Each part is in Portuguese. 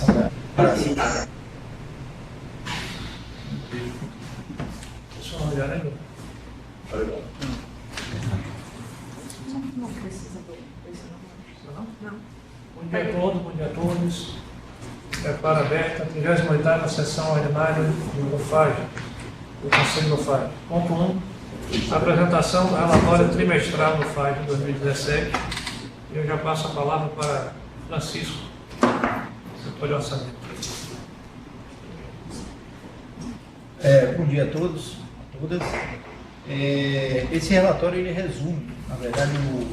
movimentação da praça. Não precisa do... Não. Bom dia a todos, bom dia a todos. Prepara aberta, 38ª sessão ordinária do UFAG, do Conselho do UFAG. Ponto 1, apresentação do relatório trimestral do UFAG de 2017. Eu já passo a palavra para Francisco, setor de orçamento. Bom dia a todos, a todas. Esse relatório ele resume, na verdade, o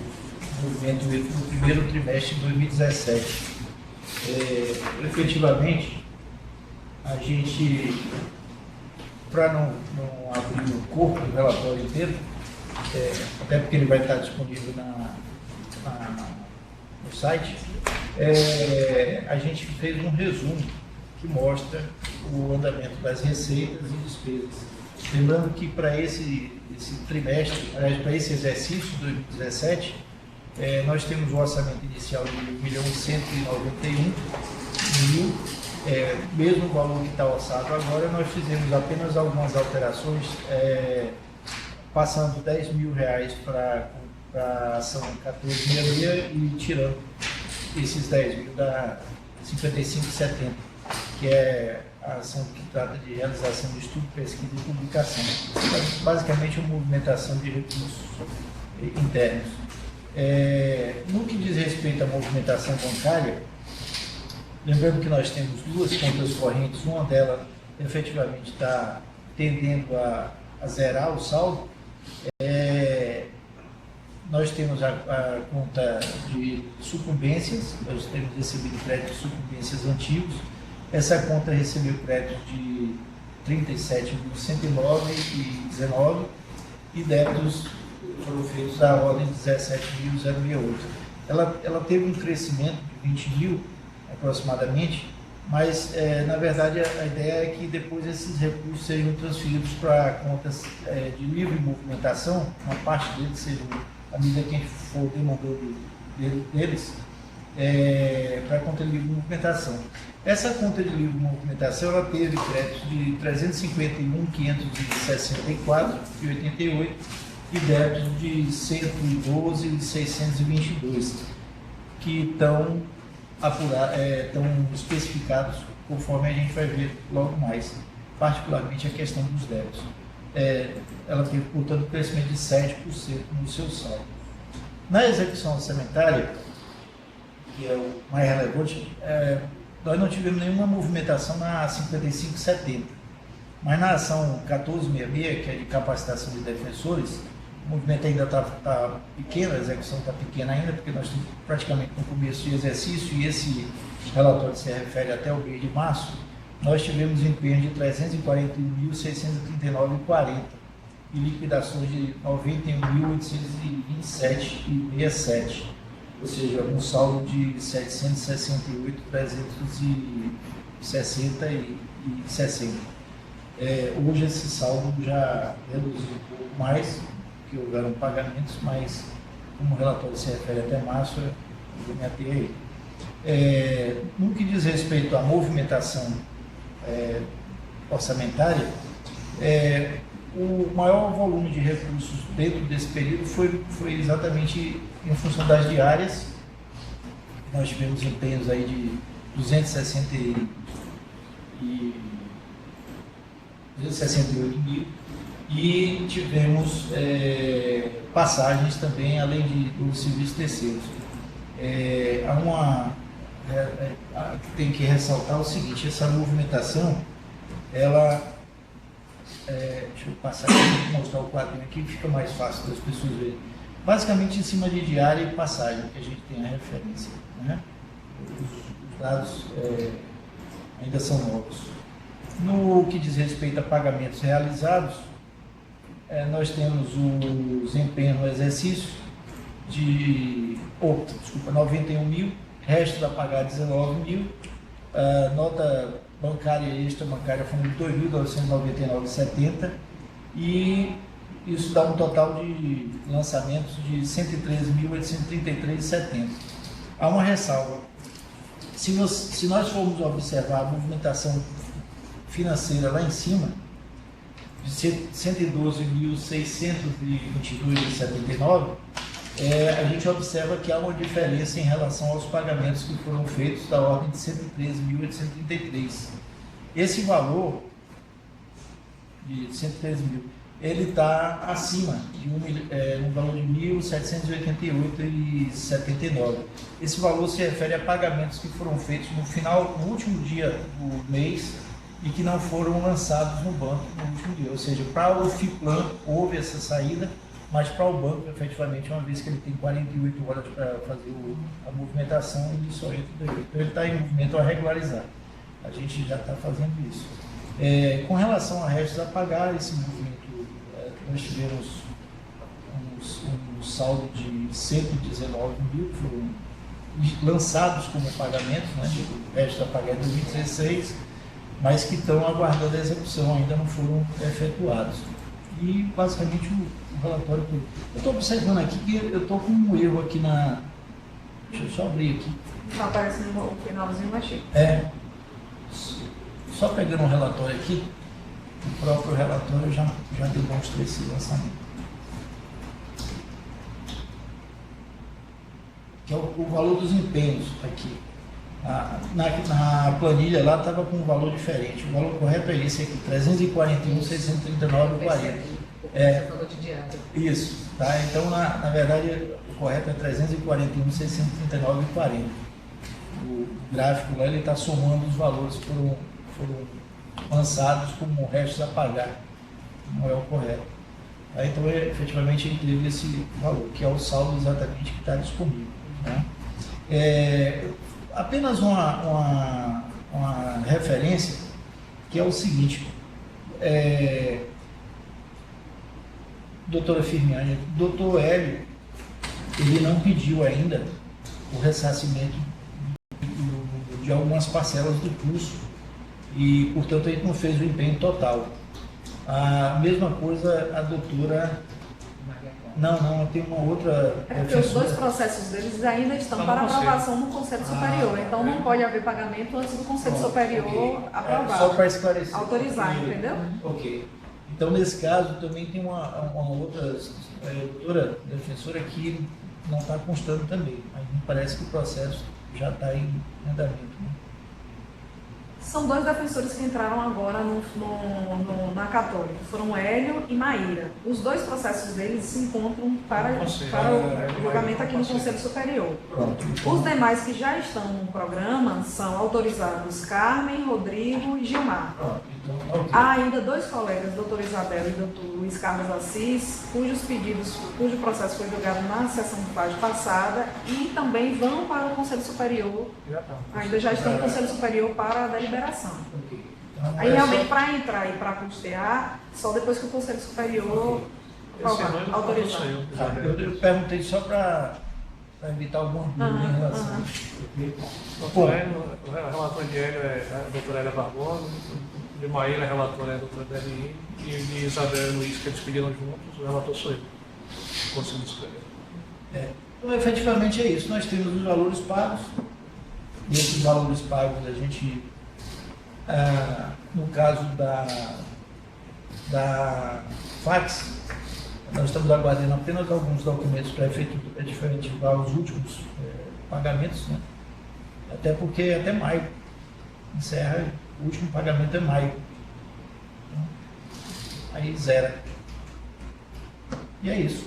movimento do primeiro trimestre de 2017. Efetivamente, a gente, para não abrir o corpo do relatório inteiro, até porque ele vai estar disponível no site, a gente fez um resumo que mostra o andamento das receitas e despesas. Lembrando que para esse trimestre, para esse exercício de 2017, nós temos um orçamento inicial de R$ 1.191.000, mesmo o valor que está orçado agora. Nós fizemos apenas algumas alterações, passando R$ 10.000 para a ação 1466 e tirando esses 10.000 da 5570, que é a ação que trata de realização de estudo, pesquisa e publicação. Basicamente, uma movimentação de recursos internos. No que diz respeito à movimentação bancária, lembrando que nós temos duas contas correntes, uma delas efetivamente está tendendo a zerar o saldo. Nós temos a conta de sucumbênças, nós temos recebido créditos de sucumbências antigos. Essa conta recebeu crédito de R$ 37.109,19 e débitos foram feitos da ordem de R$ 17.068. Ela teve um crescimento de 20 mil aproximadamente, mas na verdade a ideia é que depois esses recursos sejam transferidos para contas de livre movimentação, uma parte deles seja à medida que a gente for demandando deles, para a conta de livre movimentação. Essa conta de livre movimentação ela teve créditos de R$ 351.564,88 e débitos de R$ 112.622, que estão especificados conforme a gente vai ver logo mais, particularmente a questão dos débitos. Ela teve, portanto, um crescimento de 7% no seu saldo. Na execução orçamentária, que é o mais relevante, nós não tivemos nenhuma movimentação na 5570, mas na ação 1466, que é de capacitação de defensores, o movimento ainda está pequeno, a execução está pequena ainda, porque nós estamos praticamente no começo de exercício e esse relatório se refere até o mês de março. Nós tivemos empenho de R$ 341.639,40 e liquidações de R$ 91.827,67, ou seja, um saldo de R$ 768.360,60. Hoje esse saldo já reduziu um pouco mais, que houveram pagamentos, mas como o relatório se refere até março, eu vou me ater aí. No que diz respeito à movimentação orçamentária, o maior volume de recursos dentro desse período foi exatamente em função das diárias. Nós tivemos empenhos aí de 268 mil e tivemos passagens também, além dos serviços terceiros. Tem que ressaltar o seguinte: essa movimentação, ela, deixa eu passar aqui, mostrar o quadrinho aqui, que fica mais fácil das pessoas verem. Basicamente em cima de diária e passagem, que a gente tem a referência, né? Os dados ainda são novos. No que diz respeito a pagamentos realizados, nós temos o desempenho no exercício de 91 mil, resto a pagar 19 mil, nota bancária e extrabancária foram de 2.999,70 e isso dá um total de lançamentos de 113.833,70. Há uma ressalva: se nós formos observar a movimentação financeira lá em cima, de 112.622,79, a gente observa que há uma diferença em relação aos pagamentos que foram feitos da ordem de 113.833. Esse valor de 113 mil, ele está acima de um valor de 1.788,79. Esse valor se refere a pagamentos que foram feitos no último dia do mês e que não foram lançados no banco no último dia. Ou seja, para o FIPLAN houve essa saída, mas para o banco, efetivamente, uma vez que ele tem 48 horas para fazer a movimentação, ele só entra daí. Então ele está em movimento a regularizar. A gente já está fazendo isso. Com relação a restos a pagar, esse movimento, nós tivemos um saldo de 119 mil que foram lançados como pagamentos, né, de restos a pagar em 2016, mas que estão aguardando a execução, ainda não foram efetuados. E basicamente o relatório. Eu estou observando aqui que eu estou com um erro aqui na. Deixa eu só abrir aqui. Está aparecendo no finalzinho, achei. Só pegando o relatório aqui, o próprio relatório já demonstra esse lançamento. Que é o valor dos empenhos aqui. Na planilha lá estava com um valor diferente. O valor correto é esse aqui, 341.639,40. Valor de diário. Isso, tá? Então, na verdade, o correto é 341.639,40. O gráfico lá, ele está somando os valores que foram lançados como restos a pagar. Não é o correto. Tá? Então, efetivamente, ele teve esse valor, que é o saldo exatamente que está disponível. Né? Apenas uma referência, que é o seguinte, doutora Firmiani, doutor Hélio, ele não pediu ainda o ressarcimento de algumas parcelas do curso e, portanto, ele não fez o empenho total. A mesma coisa a doutora... Não, tem uma outra... Porque os dois processos deles ainda estão para aprovação no Conselho Superior. Então não pode haver pagamento antes do Conselho Superior aprovar. Só para esclarecer. Autorizar, entendeu? Ok. Então, nesse caso, também tem uma outra doutora defensora que não está constando também. Mas me parece que o processo já está em andamento. Né? São dois defensores que entraram agora na Católica. Foram Hélio e Maíra. Os dois processos deles se encontram para o julgamento aqui no Conselho Superior. Os demais que já estão no programa são autorizados Carmen, Rodrigo e Gilmar. Há ainda dois colegas, doutor Isabel e doutor Luiz Carlos Assis, cujo processo foi julgado na sessão de paz passada e também vão para o Conselho Superior. Ainda já estão no Conselho Superior para a deliberação. Aí realmente para entrar e para custear, só depois que o Conselho Superior autorizar. Eu perguntei só para evitar alguma dúvida em relação a isso. O relator de Hélio é a doutora Hélia Barbosa, de Maíra, a relatora é a doutora Deli, e de Isabel e Luiz, que eles pediram juntos, o relator sou eu. Conselho Superior. Então, efetivamente é isso. Nós temos os valores pagos, e esses valores pagos a gente, no caso da fax, nós estamos aguardando apenas alguns documentos para efetivar os últimos pagamentos, né? Até porque até maio encerra, o último pagamento é maio. Então, aí zera. E é isso.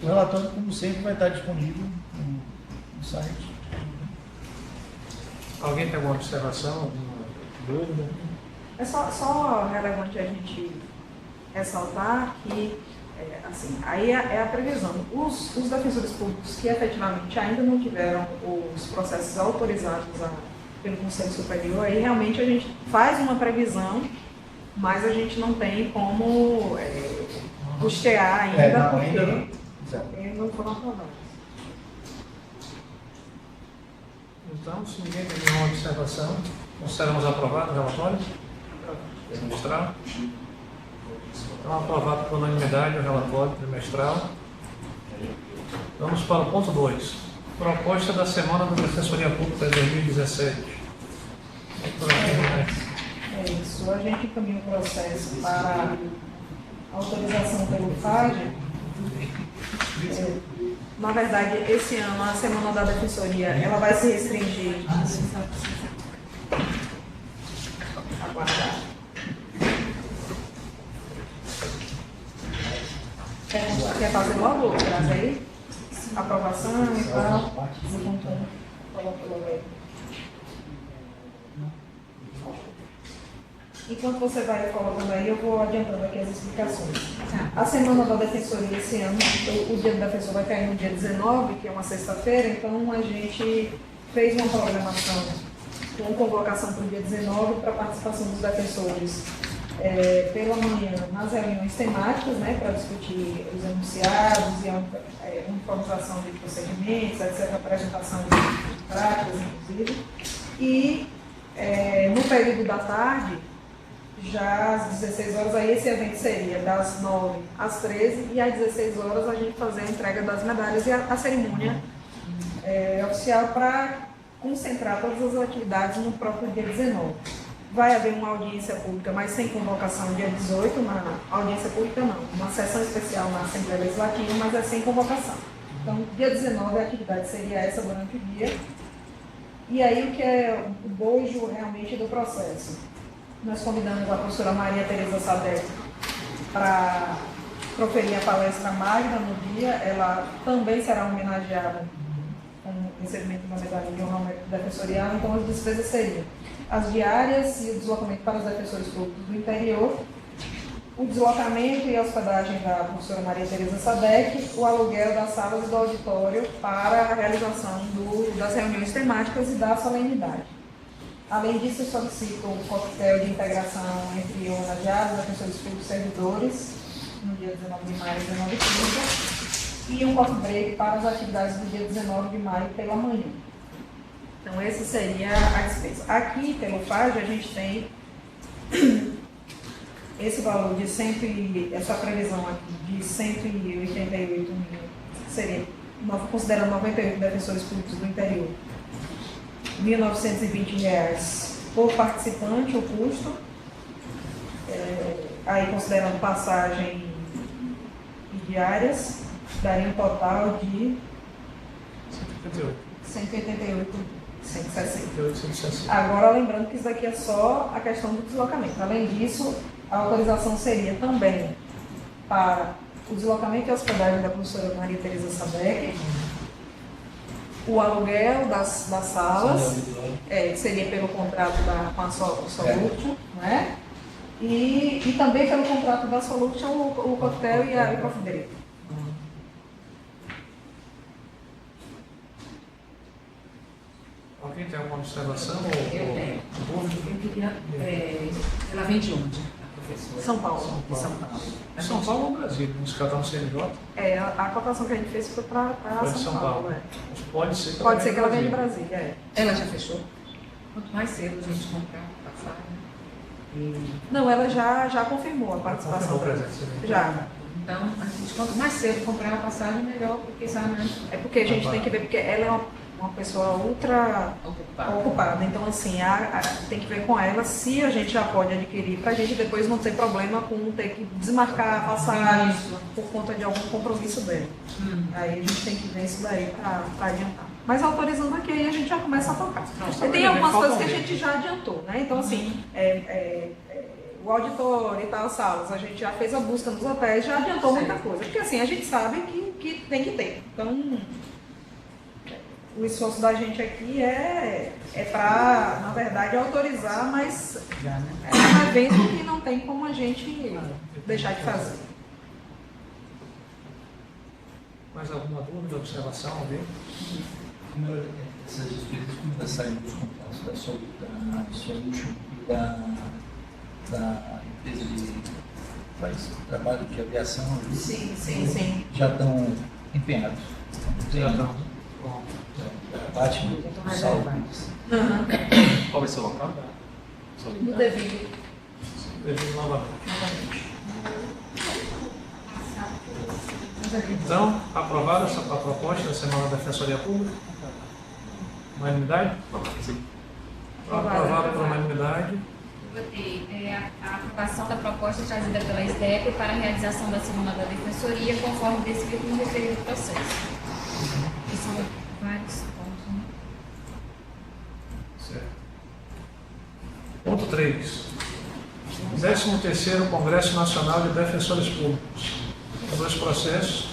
O relatório, como sempre, vai estar disponível no site. Alguém tem alguma observação, alguma dúvida? É só relevante a gente ressaltar que, assim, aí é a previsão. Os defensores públicos que efetivamente ainda não tiveram os processos autorizados pelo Conselho Superior, aí realmente a gente faz uma previsão, mas a gente não tem como custear ainda, porque não foram aprovados. Então, se ninguém tem nenhuma observação, consideramos aprovado o relatório? Trimestral? Então, aprovado por unanimidade o relatório trimestral. Vamos para o ponto 2. Proposta da Semana da Defensoria Pública 2017. É isso. A gente encaminha o processo para autorização pelo FAG. Na verdade, esse ano, a Semana da Defensoria, ela vai se restringir. Aguardar. Quer fazer logo, Graça, aí? Aprovação e tal. Coloca logo aí. Enquanto você vai colocando aí, eu vou adiantando aqui as explicações. A Semana da Defensoria esse ano, o Dia do Defensor vai cair no dia 19, que é uma sexta-feira, então a gente fez uma programação com convocação para o dia 19 para a participação dos defensores pela manhã nas reuniões temáticas, né, para discutir os enunciados e a uniformização de procedimentos, etc., apresentação de práticas, inclusive. E no período da tarde, já às 16 horas, aí esse evento seria das 9 às 13 e às 16 horas a gente fazer a entrega das medalhas e a cerimônia oficial para concentrar todas as atividades no próprio dia 19. Vai haver uma audiência pública, mas sem convocação dia 18, uma audiência pública não, uma sessão especial na Assembleia Legislativa, mas é sem convocação. Então, dia 19 a atividade seria essa durante o dia. E aí o que é o bojo realmente do processo? Nós convidamos a professora Maria Tereza Sadek para proferir a palestra magna no dia. Ela também será homenageada com o recebimento da medalha de honra defensorial. Então, as despesas seriam as diárias e o deslocamento para os defensores públicos do interior, o deslocamento e a hospedagem da professora Maria Tereza Sadek, o aluguel das salas e do auditório para a realização das reuniões temáticas e da solenidade. Além disso, eu solicito um coquetel de integração entre homenageados, defensores públicos e servidores, no dia 19 de maio, 19h30, e um coffee break para as atividades do dia 19 de maio pela manhã. Então, essa seria a despesa. Aqui, pelo FAG, a gente tem esse valor de essa previsão aqui de 188 mil, seria, considerando 98 defensores públicos do interior, R$ 1.920 por participante, o custo, aí considerando passagem e diárias, daria um total de 160. Agora, lembrando que isso daqui é só a questão do deslocamento. Além disso, a autorização seria também para o deslocamento e hospedagem da professora Maria Tereza Sadek, o aluguel das salas, que seria pelo contrato com a Solution, né? E também pelo contrato da Solution, o coquetel e o coffee break. Alguém tem alguma observação? Eu tenho. Eu queria. Ela vem de onde, a professora? São Paulo. São Paulo. São Paulo ou Brasília? Nos cada um CNJ? A cotação que a gente fez foi para São Paulo. Pode ser que ela venha de Brasília. Ela já fechou? Quanto mais cedo a gente comprar a passagem. Não, ela já confirmou a participação. Já. Então, a gente, quanto mais cedo comprar a passagem, melhor, porque sabe, É porque a gente tem que ver, porque ela é uma pessoa ultra ocupada. Então, assim, tem que ver com ela se a gente já pode adquirir, para a gente depois não ter problema com ter que desmarcar a passagem por conta de algum compromisso dela. Aí a gente tem que ver isso daí para adiantar. Mas autorizando aqui, aí a gente já começa a tocar. E tem algumas coisas que a gente já adiantou, né? Então, assim, o auditório e tal, as salas, a gente já fez a busca nos hotéis, já adiantou muita coisa. Porque, assim, a gente sabe que tem que ter. Então, o esforço da gente aqui é para, na verdade, autorizar, mas é um evento que não tem como a gente deixar de fazer. Mais alguma dúvida, observação, alguém? Essas despesas como está saindo dos contratos da Solution e da empresa de faz trabalho de aviação, Sim. já estão empenhados. Já estão. Bate no saldo. Qual vai ser o local? No devido. Novamente. Novamente. Então, aprovada essa proposta da Semana da Defensoria Pública? Unanimidade? Sim. Aprovada por unanimidade. A aprovação da proposta trazida pela SDEP para a realização da Semana da Defensoria, conforme descrito no referido processo. Que são vários pontos, né? Certo. Ponto 3. 13º Congresso Nacional de Defensores Públicos. São dois processos.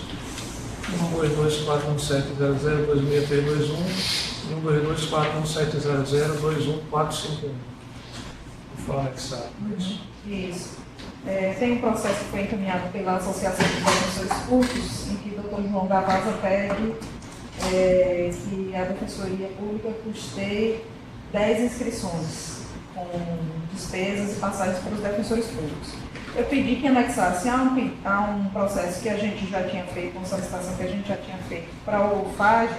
1224170026321 e 1224170021451. Vou anexar. Isso. Tem um processo que foi encaminhado pela Associação de Defensores Públicos, em que o Dr. João Gavaza pede que a Defensoria Pública custeie 10 inscrições, com despesas e passagens para os defensores públicos. Eu pedi que anexasse a um processo que a gente já tinha feito, uma solicitação que a gente já tinha feito para o FAG,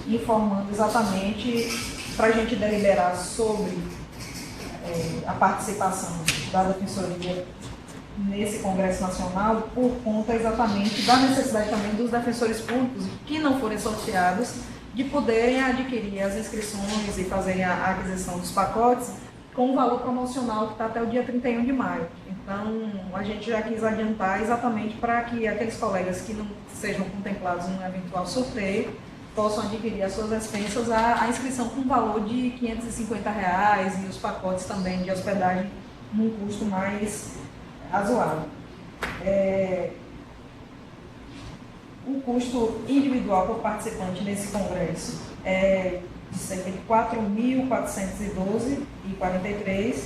informando exatamente para a gente deliberar sobre a participação da Defensoria nesse Congresso Nacional, por conta exatamente da necessidade também dos defensores públicos que não forem sorteados de poderem adquirir as inscrições e fazerem a aquisição dos pacotes com um valor promocional que está até o dia 31 de maio. Então, a gente já quis adiantar exatamente para que aqueles colegas que não sejam contemplados num eventual sorteio possam adquirir as suas expensas a inscrição com um valor de R$ 550 e os pacotes também de hospedagem num custo mais razoável. O custo individual por participante nesse congresso é de cerca de R$ 4.412,43.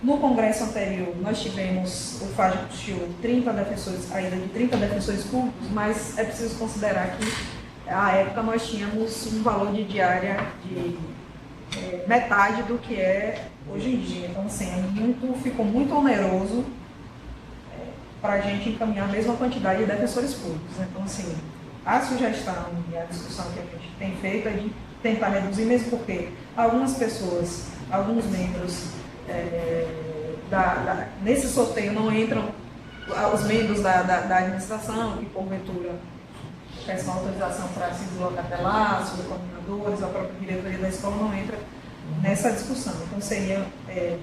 No congresso anterior, nós tivemos, o FAG custeou 30 defensores, a ida de 30 defensores públicos, mas é preciso considerar que, à época, nós tínhamos um valor de diária de metade do que é hoje em dia. Então, assim, ficou muito oneroso para a gente encaminhar a mesma quantidade de defensores públicos. Então, assim, a sugestão e a discussão que a gente tem feito é de tentar reduzir, mesmo porque algumas pessoas, alguns membros, nesse sorteio não entram os membros da administração, que porventura peçam autorização para se deslocar até lá, subcoordenadores, a própria diretoria da escola não entra nessa discussão. Então, seriam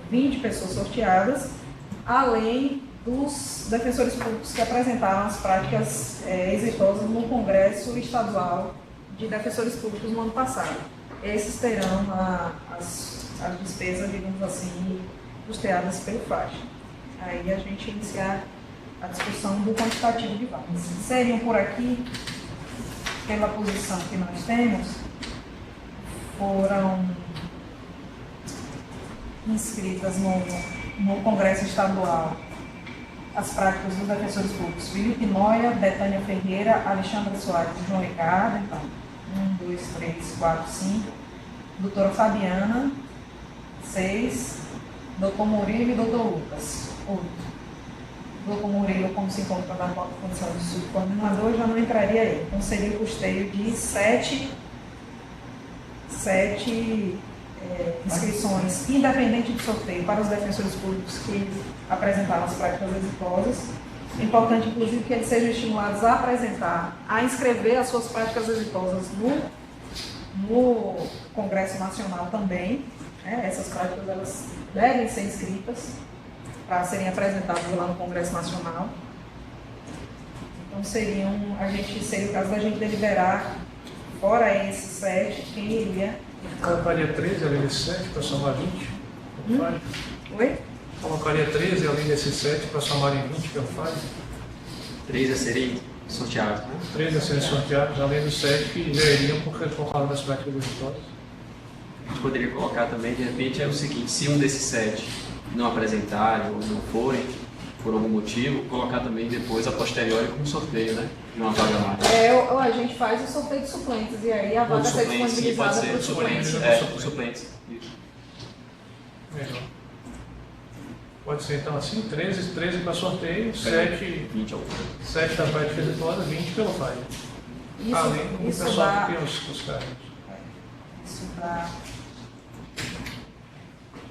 20 pessoas sorteadas, além dos defensores públicos que apresentaram as práticas exitosas no Congresso Estadual de Defensores Públicos no ano passado. Esses terão as despesas, digamos assim, custeadas pelo FAG. Aí a gente iniciar a discussão do quantitativo de vagas. Seriam por aqui, pela posição que nós temos, foram inscritas no Congresso Estadual as práticas dos defensores públicos: Felipe Noia, Betânia Ferreira, Alexandre Soares e João Ricardo. Então, 1, 2, 3, 4, 5. Doutora Fabiana, 6. Doutor Murilo e doutor Lucas, 8. Doutor Murilo, como se encontra na condição de subcoordenador, já não entraria aí. Então, seria o custeio de 7 inscrições, independente de sorteio, para os defensores públicos que apresentaram as práticas exitosas. É importante, inclusive, que eles sejam estimulados a inscrever as suas práticas exitosas no Congresso Nacional também. Essas práticas, elas devem ser inscritas para serem apresentadas lá no Congresso Nacional. Então, seria o caso da gente deliberar, fora esses 7, quem iria. Colocaria 13 além desses 7 para somar 20? Oi? Colocaria 13 além desses 7 para somar em 20, que eu faço? 3 a serem sorteados, né? 13 a serem sorteados, além dos 7 que já iriam por causa das práticas exitosas. A gente poderia colocar também, de repente, é o seguinte: se um desses 7 não apresentarem ou não forem, por algum motivo, colocar também depois, a posteriori, como sorteio, né? De uma vaga mais. Ou a gente faz o sorteio de suplentes, e aí a vaga ser disponibilizada para os suplentes. Suplentes. Isso. Melhor. Pode ser então assim: 13 para sorteio, 7 20 ao 7 da prática exitosa, 20 pelo FAG. Além do pessoal que tem os cargos. Isso dá.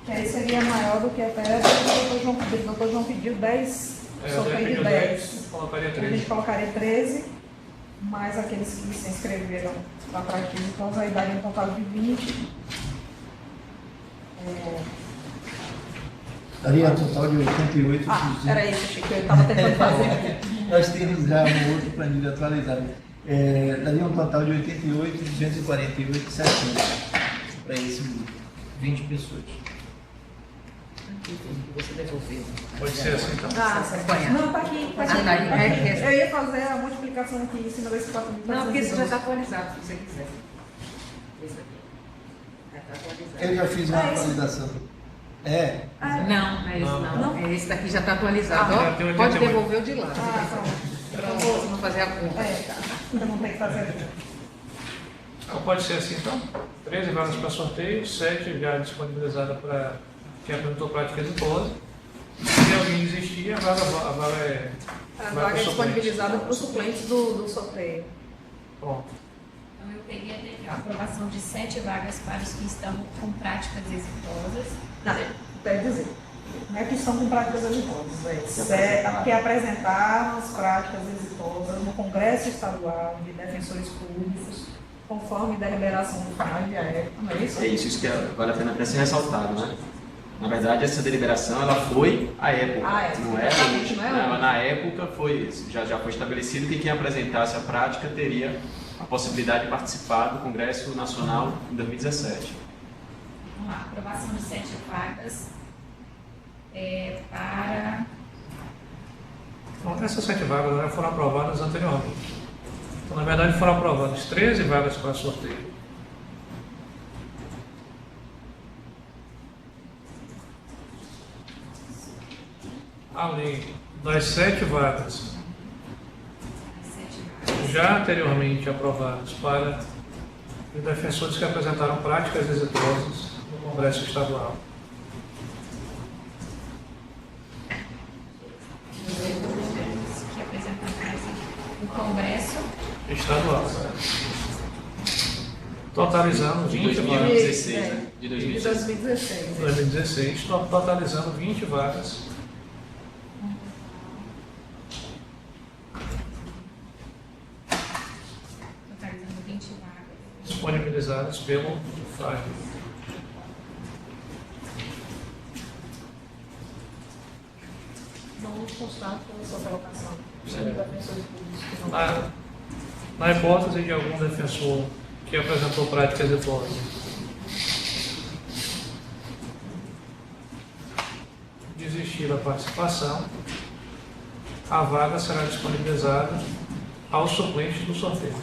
Que aí seria maior do que até o Dr. João pediu 10 sorteio de 10. Colocaria A 13. gente colocaria 13, mais aqueles que se inscreveram para a prática exitosa, aí daria um total de 20. Daria um total de 88. Era isso, Chico, eu estava tentando fazer aqui. Nós temos já um outro planilha atualizado. Daria um total de 88.248,700 para esse grupo. 20 pessoas. Que você devolveu. Pode ser assim, então. Não, está aqui. Tá aqui. Ah, tá aí. Eu ia fazer a multiplicação aqui em cima desse 4.412. Não, porque isso já está atualizado, se você quiser. Esse aqui. Já está atualizado. Eu já fiz uma É esse. atualização. Não, é esse não. É esse daqui já está atualizado. Ah, Ó, já tem 88. pode devolver o de lá. Pronto. Para você não fazer a conta. Tá. Eu não tenho que fazer aqui. Então, pode ser assim, então. 13 vagas para sorteio, 7 já disponibilizadas para quem apresentou prática exitosa. Se alguém desistir, a vaga é. A vai vaga pro é suplente. disponibilizada para os suplentes do sorteio. Pronto. Então, eu peguei até a aprovação de 7 vagas para os que estão com práticas exitosas. Não, quer dizer, não é que estão com práticas exitosas, é que apresentaram as práticas exitosas no Congresso Estadual de Defensores Públicos, conforme deliberação do CAD, à época, não é isso? É isso que vale a pena até ser ressaltado, né? Na verdade, essa deliberação ela foi à época, À época, não é exatamente, hoje. não é Não, hoje. na época já foi estabelecido que quem apresentasse a prática teria a possibilidade de participar do Congresso Nacional em 2017. Vamos lá, aprovação de 7 vagas para. Então, essas 7 vagas já foram aprovadas anteriormente. Então, na verdade, foram aprovadas 13 vagas para sorteio. Além das 7 vagas 7 vagas. já anteriormente aprovadas para os defensores que apresentaram práticas exitosas no Congresso Estadual. Que apresentaram no Congresso. Estadual. Totalizando De 20 vagas. 2016, né? De De 2016. 2016. 2016, totalizando 20 vagas. Totalizando 20 vagas. Disponibilizadas pelo FAG. Vamos constar com a sua colocação. Sim. Defensores públicos que não Na hipótese de algum defensor que apresentou práticas exitosas desistir da participação, a vaga será disponibilizada aos suplentes do sorteio.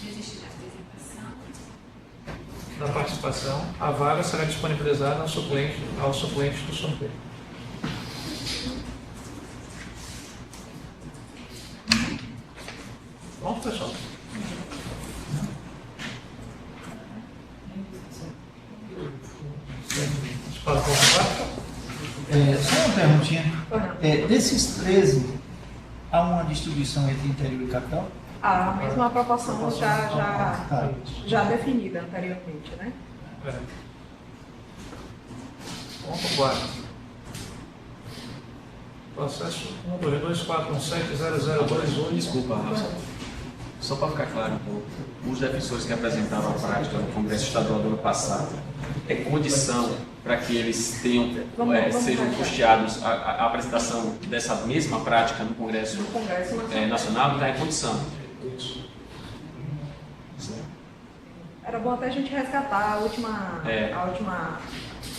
Desistir da apresentação. Da participação, a vaga será disponibilizada aos suplentes do sorteio. Pronto, pessoal? Para confirmar? Só uma perguntinha. Desses 13, há uma distribuição entre interior e capital? A mesma proporção Tá. já definida anteriormente, né? É. Ponto 4. Processo 122417002. Desculpa, Rafa. Só para ficar claro um pouco, os defensores que apresentaram a prática no Congresso Estadual do ano passado, é condição para que eles tenham, sejam custeados a apresentação dessa mesma prática no Congresso No Congresso Nacional. Nacional, está em condição. Era bom até a gente resgatar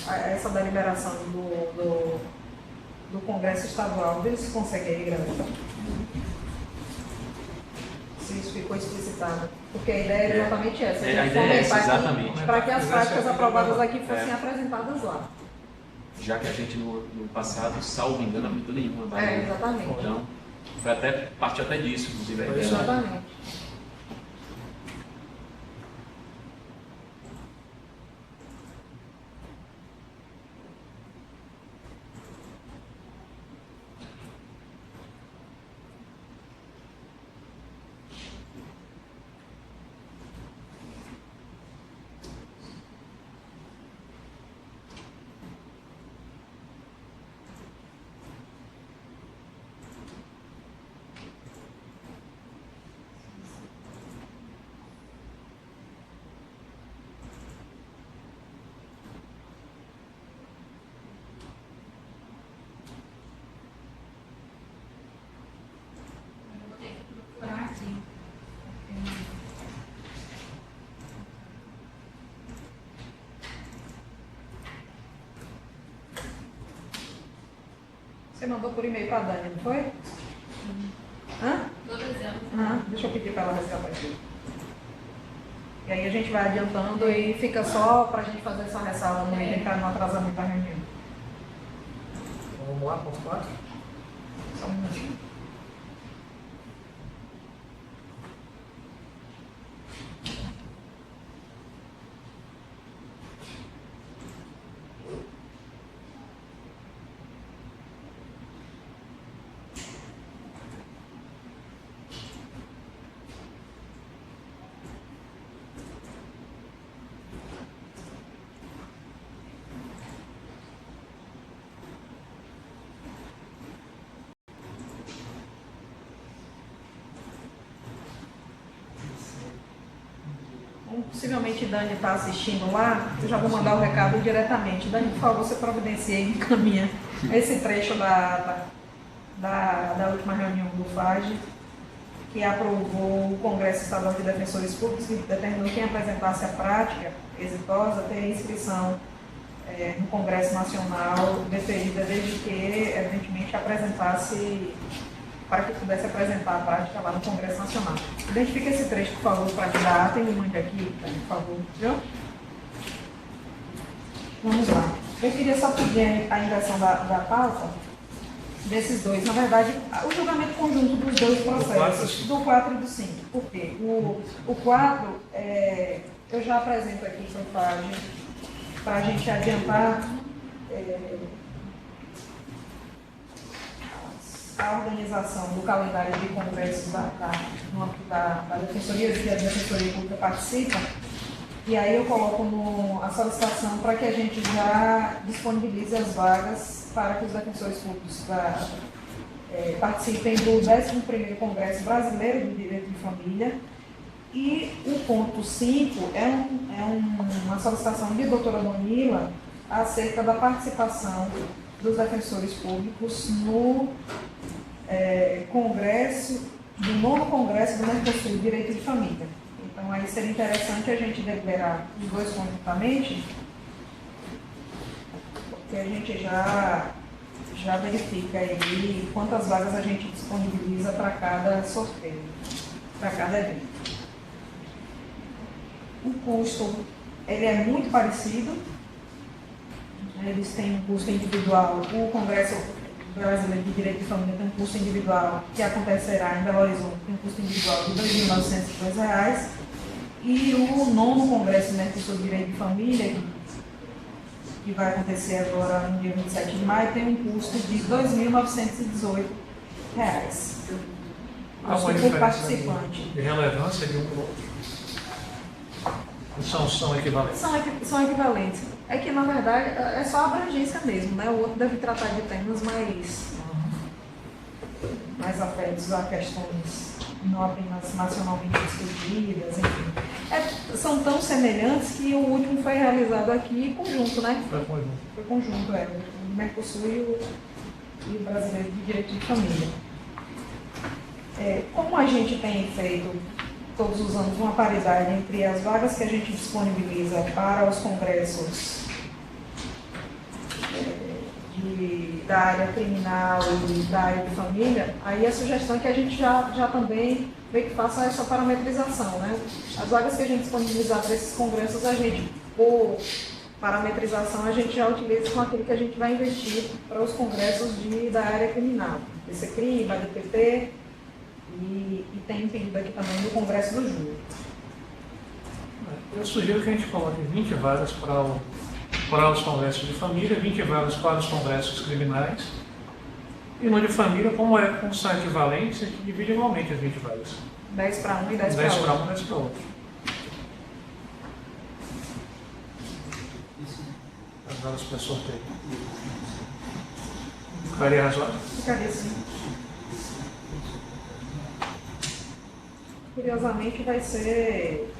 essa deliberação do Congresso Estadual, ver se consegue aí, grande. Se isso ficou explicitado. Porque a ideia era exatamente essa. A ideia é essa, exatamente. Para que as práticas aprovadas aqui fossem apresentadas lá. Já que a gente no passado, salvo engano, não apresentou nenhuma vaga. Exatamente. Então, partiu até disso, inclusive, a ideia. Exatamente. Você mandou por e-mail para a Dani, não foi? Hã? Todas elas. Deixa eu pedir para ela resgatar aqui. E aí a gente vai adiantando e fica só para a gente fazer essa ressalva no item para não atrasar muito a reunião. Vamos lá, ponto 4. Só um minutinho. Possivelmente Dani está assistindo lá, eu já vou mandar o recado diretamente. Dani, por favor, você providencia e encaminha esse trecho da última reunião do FAGE, que aprovou o Congresso Estadual de Defensores Públicos, que determinou quem apresentasse a prática exitosa teria inscrição no Congresso Nacional deferida, desde que, evidentemente, apresentasse, para que pudesse apresentar a prática lá no Congresso Nacional. Identifique esse trecho, por favor, para que dá ata e me mande aqui, por favor. Viu? Vamos lá. Eu queria só pedir a inversão da pauta desses dois. Na verdade, o julgamento conjunto dos dois processos, do 4 e do 5. Por quê? O 4, eu já apresento aqui para o FAGE, para a gente adiantar a organização do calendário de congressos da Defensoria, que a Defensoria Pública participa, e aí eu coloco a solicitação para que a gente já disponibilize as vagas para que os defensores públicos participem do 11º Congresso Brasileiro do Direito de Família. E o ponto 5 é uma solicitação de doutora Donila acerca da participação dos defensores públicos no congresso, do 9º Congresso do Mercosul Direito de Família. Então, aí seria interessante a gente deliberar os dois conjuntamente, porque a gente já verifica aí quantas vagas a gente disponibiliza para cada sorteio, para cada evento. O custo, ele é muito parecido, eles têm um custo individual, o Congresso Brasileiro de Direito de Família tem um custo individual que acontecerá em Belo Horizonte, tem um custo individual de R$ 2.902, e o 9º Congresso Mercosul de Direito de Família, que vai acontecer agora no dia 27 de maio, tem um custo de R$ 2.918. Há uma por diferença participante. de relevância de um para o outro? São equivalentes? São equivalentes. É que, na verdade, é só a abrangência mesmo, né? O outro deve tratar de temas mais afetos a questões não apenas nacionalmente discutidas, enfim. São tão semelhantes que o último foi realizado aqui conjunto, né? Foi conjunto, o Mercosul e o Brasileiro de Direito de Família. Como a gente tem feito todos os anos uma paridade entre as vagas que a gente disponibiliza para os congressos da área criminal e da área de família, aí a sugestão é que a gente já também vê que faça essa parametrização, né? As vagas que a gente disponibilizar para esses congressos, a gente, por parametrização, a gente já utiliza com aquilo que a gente vai investir para os congressos da área criminal, DCCRI, BADPT, e tem um pedido aqui também do Congresso do Júri. Eu sugiro que a gente coloque 20 vagas para os congressos de família, 20 vagas para os congressos criminais, e no de família, como com site valente, a gente divide igualmente as 20 vagas. 10 para um e 10 para outro. 10 para um e 10 para outro. As vagas para sorteio. Ficaria razoável? Ficaria sim. Curiosamente, vai ser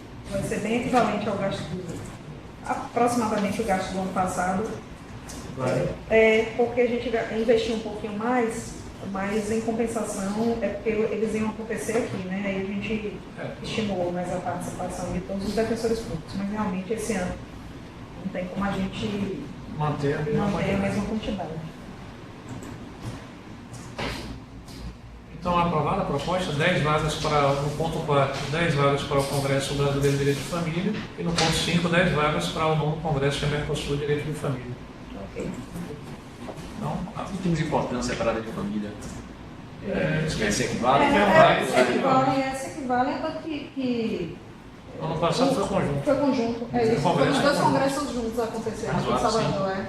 bem equivalente ao gasto aproximadamente o gasto do ano passado. Porque a gente investiu um pouquinho mais, mas em compensação é porque eles iam acontecer aqui, né? Aí a gente estimulou mais a participação de todos os defensores públicos, mas realmente esse ano não tem como a gente manter a mesma quantidade. Então, aprovada a proposta, 10 vagas para, no ponto 4, 10 vagas para o Congresso Brasileiro de Direito de Família e no ponto 5, 10 vagas para o novo Congresso de Mercosul de Direito de Família. Ok. Então, Em termos de importância para a área de família, se equivale? Se equivalem, tanto que ano passado foi conjunto. foi conjunto. É isso. Foram os dois congressos juntos aconteceram aqui em Salvador. É.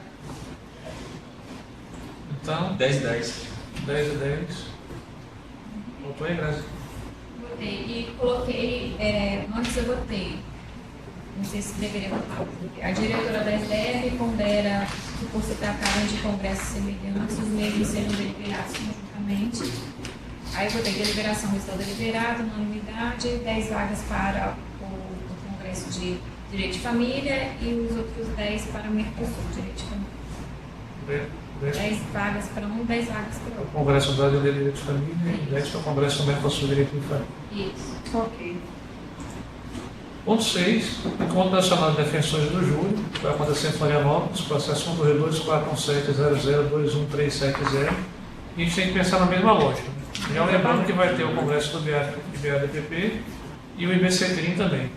Então, 10 e 10. 10 e 10. Voltou aí, Grazi? Botei. E coloquei, antes eu botei, não sei se deveria botar, a diretora da SDF pondera que por se tratarem de congressos semelhantes, os membros sejam deliberados conjuntamente. Aí eu botei deliberação, resultado deliberado, unanimidade, 10 vagas para o Congresso de Direito de Família e os outros 10 para o Mercosul, Direito de Família. 10 vagas para um, 10 vagas para o outro. Congresso Brasileiro de Direito de Família e 10 para o Congresso Mercosul de Direito de Família. Isso. Ok. Ponto 6. Encontro Nacional de Defensores do Júri, que vai acontecer em Florianópolis, processo 1224170021370. E a gente tem que pensar na mesma lógica. Já lembrando que vai ter o Congresso do BADPP e o IBCTRIM também.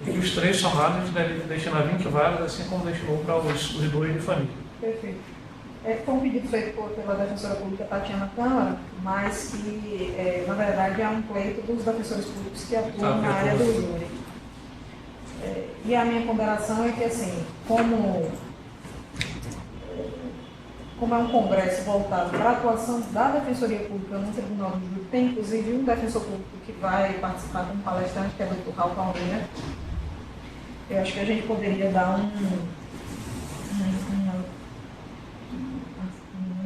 E que os três somados a gente deve destinar 20 vagas, assim como destinou para os dois de família. Perfeito. Foi um pedido feito pela defensora pública Tatiana Câmara, mas que, na verdade, é um pleito dos defensores públicos que atuam na área do júri. E a minha ponderação é que, assim, como é um congresso voltado para a atuação da Defensoria Pública no Tribunal do Júri, tem inclusive um defensor público que vai participar como palestrante, que é o Dr. Raul Palmeira. Eu acho que a gente poderia dar um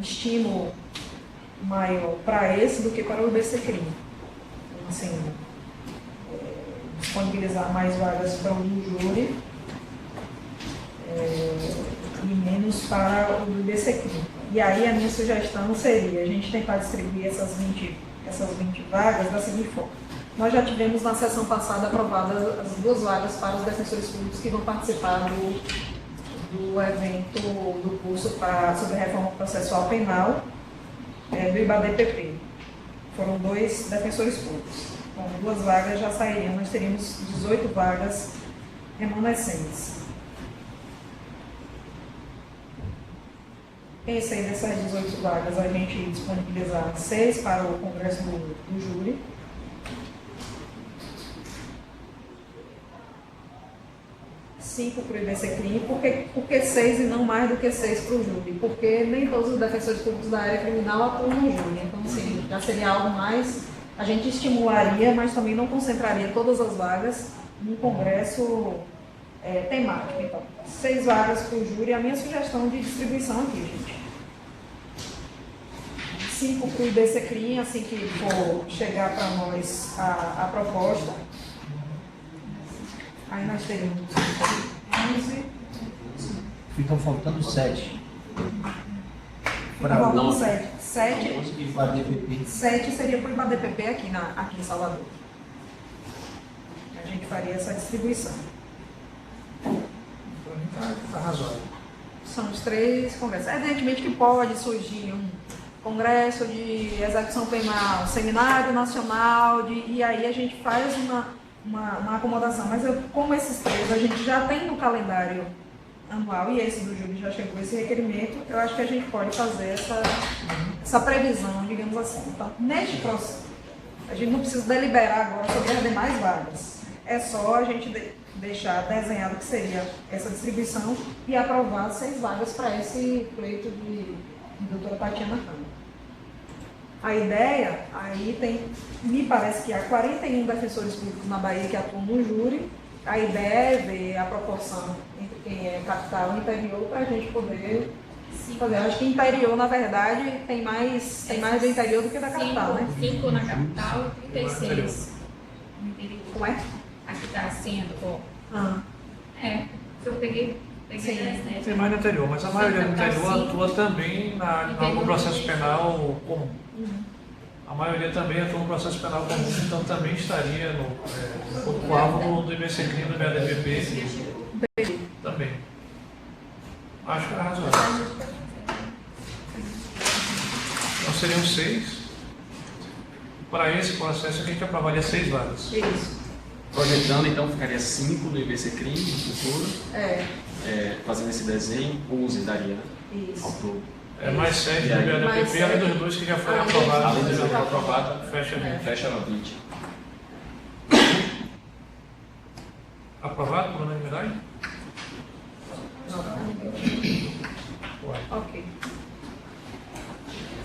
estímulo maior para esse do que para o IBCCRIM. Então, assim, disponibilizar mais vagas para o júri e menos para o IBCCRIM. E aí a minha sugestão seria a gente tentar distribuir essas 20 vagas da seguinte forma. Nós já tivemos na sessão passada aprovadas as 2 vagas para os defensores públicos que vão participar do evento do curso sobre reforma processual penal do IBADPP. Foram 2 defensores públicos. Então, 2 vagas já sairiam, nós teríamos 18 vagas remanescentes. Pensei nessas 18 vagas, a gente disponibilizar 6 para o Congresso do Júri, 5 para o IBCCRIM, por que 6 e não mais do que 6 para o júri? Porque nem todos os defensores públicos da área criminal atuam no júri. Então, assim, já seria algo mais, a gente estimularia, mas também não concentraria todas as vagas num congresso temático. Então, 6 vagas para o júri, a minha sugestão de distribuição aqui, gente. 5 para o IBCCRIM, assim que for chegar para nós a proposta. Aí nós teríamos 11. Ficam faltando 7. Faltando 7. 7 IBADPP. 7 seria para o IBADPP aqui em Salvador. A gente faria essa distribuição. Para mim está razoável. São os 3 congressos. Evidentemente que pode surgir um congresso de execução penal, um seminário nacional, e aí a gente faz uma acomodação. Mas como esses 3 a gente já tem no calendário anual e esse do júri já chegou esse requerimento, eu acho que a gente pode fazer essa previsão, digamos assim. Então, neste processo, a gente não precisa deliberar agora sobre as demais vagas. É só a gente deixar desenhado que seria essa distribuição e aprovar 6 vagas para esse pleito de doutora Tatiana Câmara. A ideia, me parece que há 41 defensores públicos na Bahia que atuam no júri. A ideia é ver a proporção entre quem é capital e interior para a gente poder fazer. Acho que interior, na verdade, tem mais do interior do que da capital, né? 5 na capital e 36 no interior. Como é? Aqui está sendo, ó. Eu peguei Sim. 10, né? Tem mais no interior, mas a maioria do interior atua também no processo penal comum. A maioria também atua no processo penal comum, então também estaria no alvo do IBCCRIM, do BADPP também. Acho que é razoável. Então seriam 6. para esse processo a gente aprovaria 6 vagas. Isso. Projetando, então, ficaria 5 no IBC CRIM, no futuro. Fazendo esse desenho, 11 daria, né? Ao Isso. todo. É mais 7 E do aí? BADPP, Mais além sete. dos 2 que já foram Além aprovados. Além do já jogo foi aprovado, Fecha 20. fecha no 20. Aprovado por unanimidade? Ué. Ok.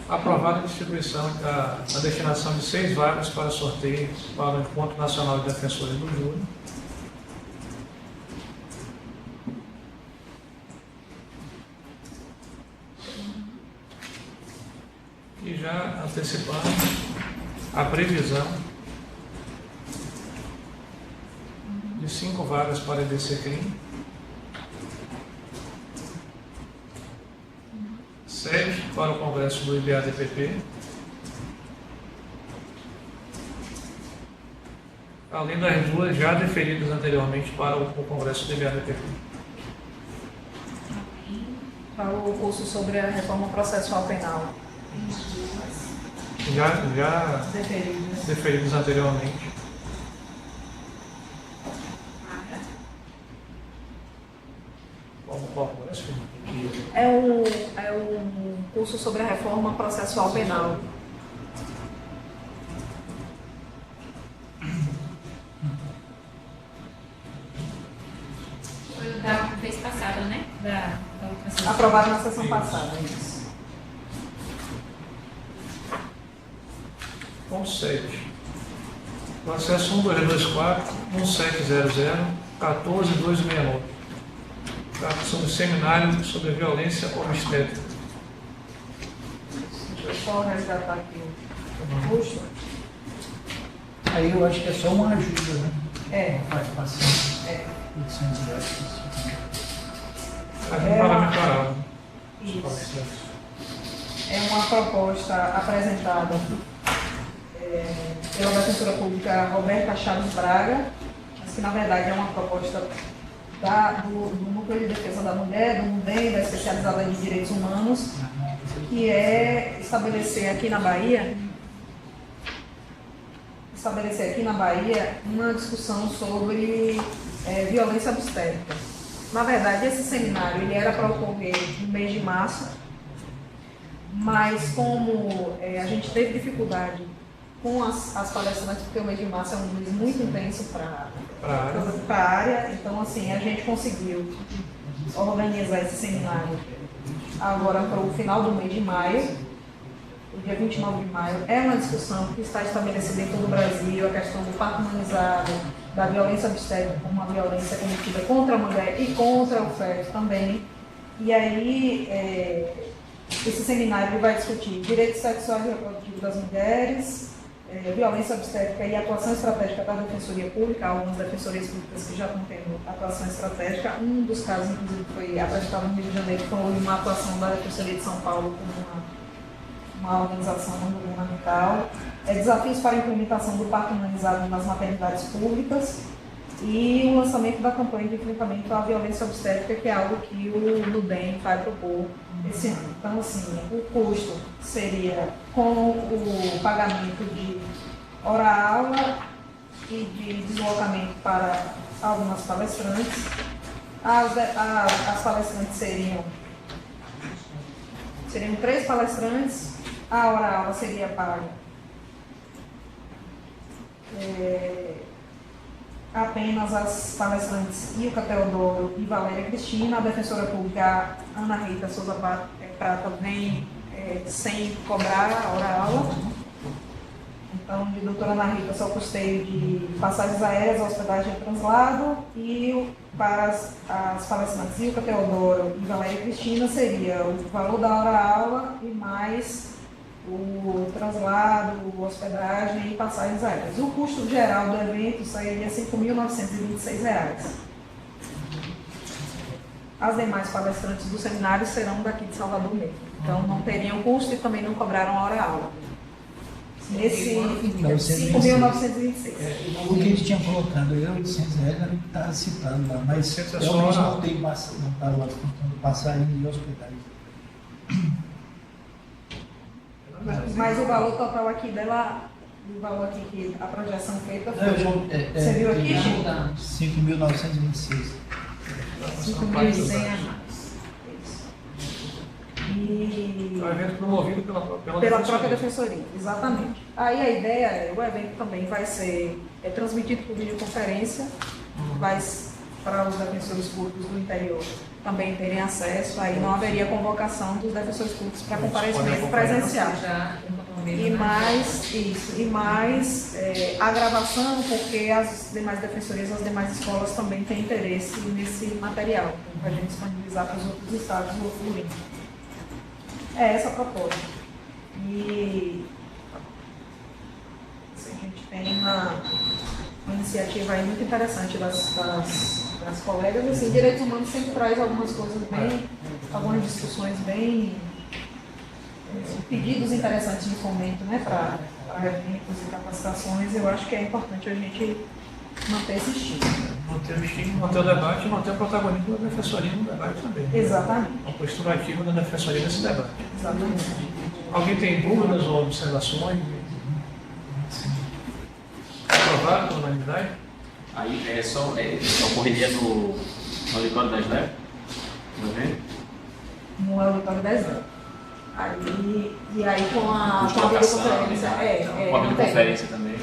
Aprovada a distribuição, a destinação de 6 vagas para sorteio para o Encontro Nacional de Defensores do Júri. E já antecipando a previsão de 5 vagas para a EBC CRIM, 7 para o Congresso do IBADPP, além das 2 já deferidas anteriormente para o Congresso do IBADPP. Para o curso sobre a reforma processual penal. Já Deferido. deferidos anteriormente. Qual Congresso? É o curso sobre a reforma processual penal. Foi o da vez passada, né? Da outra sessão. Aprovado na sessão passada, isso. Ponto 7. Processo 1224 1700 14269. Trata sobre seminário sobre violência obstétrica. Deixa eu só resgatar aqui o curso. Aí eu acho que é só uma ajuda, né? Participação. É. 800 reais. Agenda parlamentar. Isso. É uma proposta apresentada pela defensora pública Roberta Chaves Braga, mas que na verdade é uma proposta do Núcleo de Defesa da Mulher, do NUDEM, da Especializada em Direitos Humanos, que é estabelecer aqui na Bahia uma discussão sobre violência obstétrica. Na verdade, esse seminário ele era para ocorrer no mês de março, mas como a gente teve dificuldade com as palestrantes, porque o mês de março é um mês muito intenso para a área, então assim, a gente conseguiu organizar esse seminário agora para o final do mês de maio, o dia 29 de maio. É uma discussão que está estabelecida em todo o Brasil, a questão do parto humanizado, da violência obstétrica como uma violência cometida contra a mulher e contra o feto também. E aí, esse seminário vai discutir direitos sexuais e reprodutivos das mulheres, violência obstétrica e atuação estratégica da Defensoria Pública, algumas defensorias públicas que já estão tendo atuação estratégica. Um dos casos, inclusive, foi apresentado no Rio de Janeiro, foi uma atuação da Defensoria de São Paulo como uma organização não governamental. Desafios para a implementação do parto humanizado nas maternidades públicas e o lançamento da campanha de enfrentamento à violência obstétrica, que é algo que o NUDEM vai propor esse ano. Então, assim, o custo seria com o pagamento de hora-aula e de deslocamento para algumas palestrantes. As palestrantes seriam 3 palestrantes, a hora-aula seria paga apenas as palestrantes Ilka Teodoro e Valéria Cristina. A defensora pública Ana Rita Souza Prata vem sem cobrar a hora-aula. Então, de doutora Ana Rita, só o custeio de passagens aéreas, hospedagem e translado. E para as palestrantes Ilka Teodoro e Valéria Cristina seria o valor da hora-aula e mais o translado, hospedagem e passagens aéreas. O custo geral do evento sairia R$ 5.926. As demais palestrantes do seminário serão daqui de Salvador mesmo. Então não teriam custo e também não cobraram hora-aula. Esse R$ 5.926. O que eles tinham colocado aí, 800 reais, ele está citando lá, mas realmente não tem passagem e hospedagem. Mas o valor total aqui dela o valor aqui que a projeção feita Não, você viu aqui, Chico? 5.926. 5.100 a mais. E É um evento promovido pela própria defensoria, exatamente. Aí a ideia é, o evento também vai ser transmitido por videoconferência, vai para os defensores públicos do interior também terem acesso, aí não haveria convocação dos defensores públicos para comparecimento presencial. E mais a gravação, porque as demais defensorias, as demais escolas também têm interesse nesse material, para a gente disponibilizar para os outros estados do outro link. É essa a proposta. E a gente tem uma iniciativa aí muito interessante das colegas. Assim, direitos humanos sempre traz algumas coisas algumas discussões bem, pedidos interessantes de fomento, né, para eventos e capacitações. Eu acho que é importante a gente manter esse estímulo. Manter o estímulo, manter o debate e manter o protagonismo da defensoria no debate também. Exatamente. A postura ativa da defensoria nesse debate. Exatamente. Alguém tem dúvidas ou observações? Aprovado pela unanimidade? Aí só ocorreria no auditório das LEP? No evento? No auditório 10 anos. E aí com a videoconferência. Com a videoconferência também.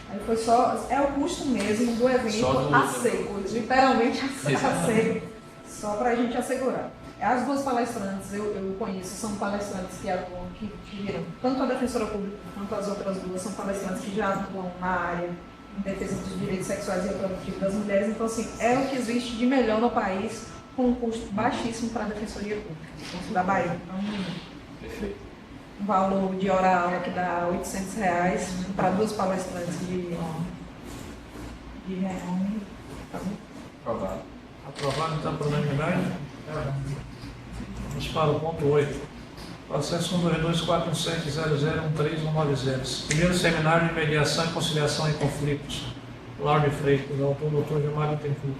Aí foi só, o custo mesmo do evento a seco, literalmente a seco, só para a gente assegurar. As duas palestrantes eu conheço, são palestrantes que atuam, que viram, tanto a defensora pública quanto as outras duas, são palestrantes que já atuam na área em defesa dos direitos sexuais e reprodutivos das mulheres. Então, assim, é o que existe de melhor no país, com um custo baixíssimo para a defensoria pública da Bahia. Então, Perfeito. um valor de hora-aula que dá R$800 para duas palestrantes de renome. Tá bom? Aprovado. Aprovado então por unanimidade? Vamos para o ponto 8. Processo número 247001390. Primeiro seminário de mediação e conciliação em conflitos. Laura de Freitas, autor doutor Gilmar Tencourt.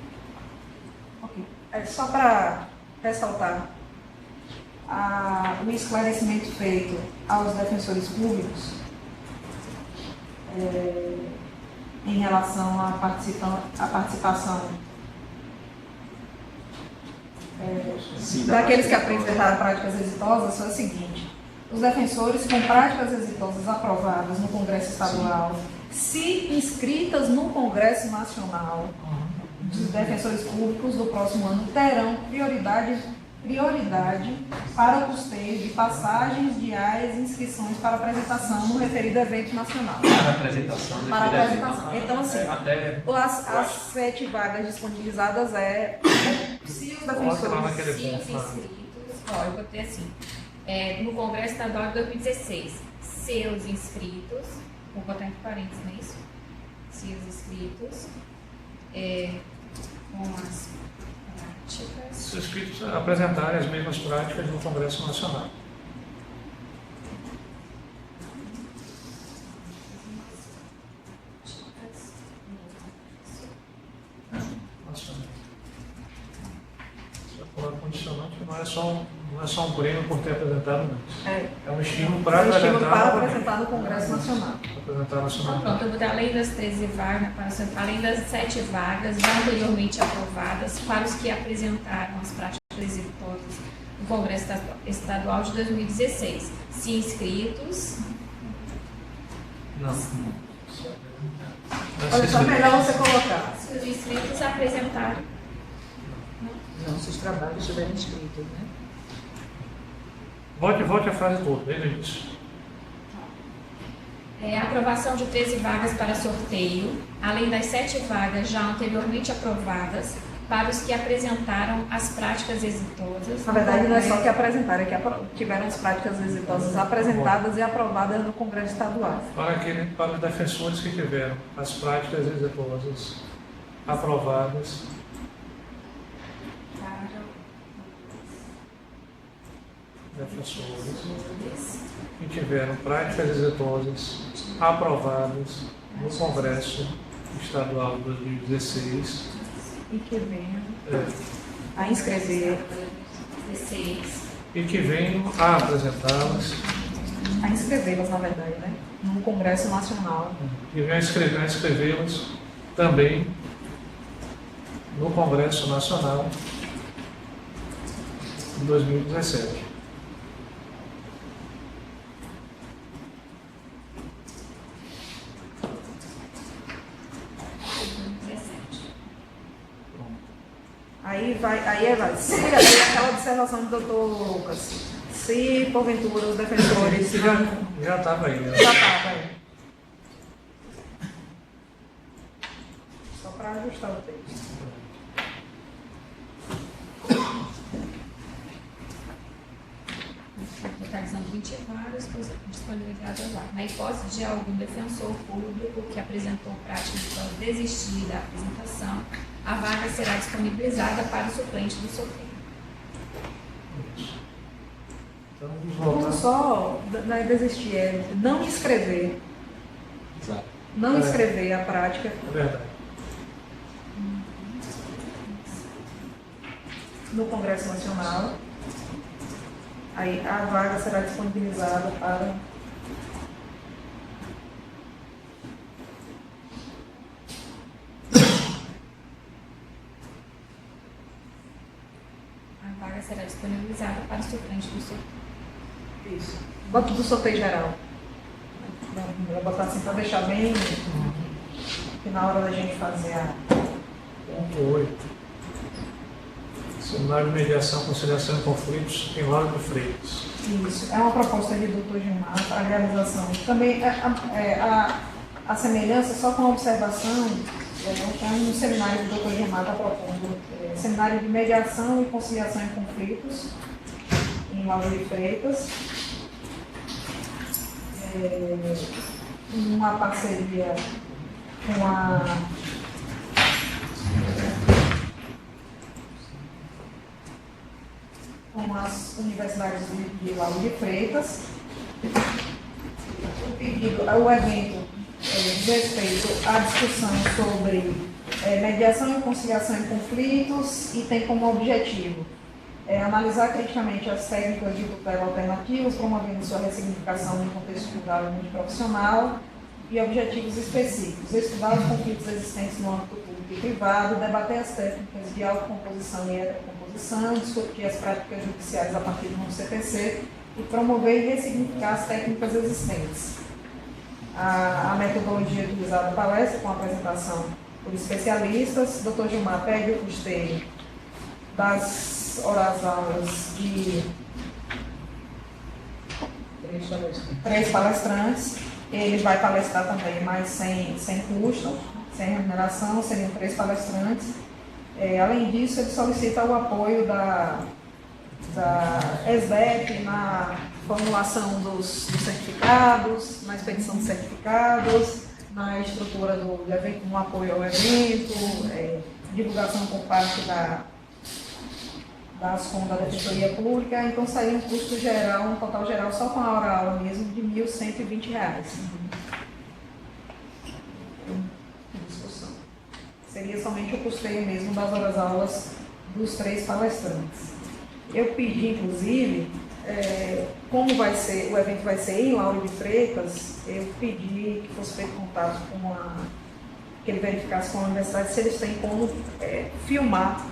Ok. Só para ressaltar o esclarecimento feito aos defensores públicos em relação à participação daqueles que apresentaram práticas exitosas foi o seguinte: os defensores com práticas exitosas aprovadas no Congresso Estadual, se inscritas no Congresso Nacional, dos defensores públicos do próximo ano terão prioridade para o custeio de passagens diárias e inscrições para apresentação no referido evento nacional. Para apresentação. Então, assim, as 7 vagas disponibilizadas se os defensores... Se os inscritos, eu botei assim, no Congresso Estadual de 2016, seus inscritos, vou botar entre parênteses, não é isso? Se os inscritos, com as práticas... Os inscritos apresentarem as mesmas práticas no Congresso Nacional. Condicionante que não é só um prêmio por ter apresentado, não. É um estímulo para apresentar no Congresso Nacional. Pronto, eu vou dar além das 13 vagas, além das 7 vagas já anteriormente aprovadas para os que apresentaram as práticas exitosas no Congresso Estadual de 2016. Se inscritos. Não. Olha só, melhor você colocar. Se os inscritos apresentaram. Não, se os trabalhos estiverem inscritos, né? Volte a frase toda, desde o início. Aprovação de 13 vagas para sorteio, além das 7 vagas já anteriormente aprovadas, para os que apresentaram as práticas exitosas. Na verdade, não é só que apresentaram, é que tiveram as práticas exitosas apresentadas e aprovadas no Congresso Estadual. Para os defensores que tiveram as práticas exitosas aprovadas. Defensores que tiveram práticas exitosas aprovadas no Congresso Estadual de 2016 e que venham a inscrever 16 e que venham a apresentá-las A inscrevê-las, na verdade, né? No Congresso Nacional. E vai inscrevê-las também no Congresso Nacional de 2017. Aí vai. Se aquela observação do doutor Lucas, se porventura os defensores Já estava aí, né? já estava aí. Só para ajustar o texto. São 20 vagas disponibilizadas lá. Na hipótese de algum defensor público que apresentou prática de desistir da apresentação, a vaga será disponibilizada para o suplente do sorteio. Então, vamos Vamos voltar. só desistir, não escrever. Exato. Não escrever a prática. É verdade. No Congresso Nacional. Aí a vaga será disponibilizada para A vaga será disponibilizada para o suplente do sorteio. isso. Bota do sorteio geral. Vou botar assim para deixar bem que na hora da gente fazer a. Ponto 8. Seminário de Mediação, Conciliação e Conflitos em Lauro de Freitas. Isso. É uma proposta de doutor Gilmar para a realização. Também a semelhança, só com a observação, é um seminário que o doutor Gilmar está propondo. Seminário de Mediação e Conciliação em Conflitos em Lauro de Freitas. Uma parceria com as universidades de Lauro de Freitas. O evento diz respeito à discussão sobre mediação e conciliação em conflitos e tem como objetivo analisar criticamente as técnicas de tutela alternativas, promovendo sua ressignificação no contexto cultural e multiprofissional e objetivos específicos, estudar os conflitos existentes no âmbito público e privado, debater as técnicas de autocomposição e heterocomposição, discutir as práticas judiciais a partir do novo CPC e promover e ressignificar as técnicas existentes. A metodologia utilizada na palestra, com a apresentação por especialistas, o Dr. Gilmar pede o custeio das horas-aulas de 3 palestrantes. Ele vai palestrar também, mas sem custo, sem remuneração, seriam 3 palestrantes. Além disso, ele solicita o apoio da SDEP na formulação dos certificados, na expedição de certificados, na estrutura do evento, no apoio ao evento, divulgação por parte da ASCOM, da Defensoria Pública. Então sairia um custo geral, um total geral só com a hora-aula mesmo, de R$ 1.120. Discussão. Seria somente o custeio mesmo das horas-aulas dos 3 palestrantes. Eu pedi, inclusive, como o evento vai ser em Lauro de Freitas, eu pedi que fosse feito contato que ele verificasse com a universidade se eles têm como filmar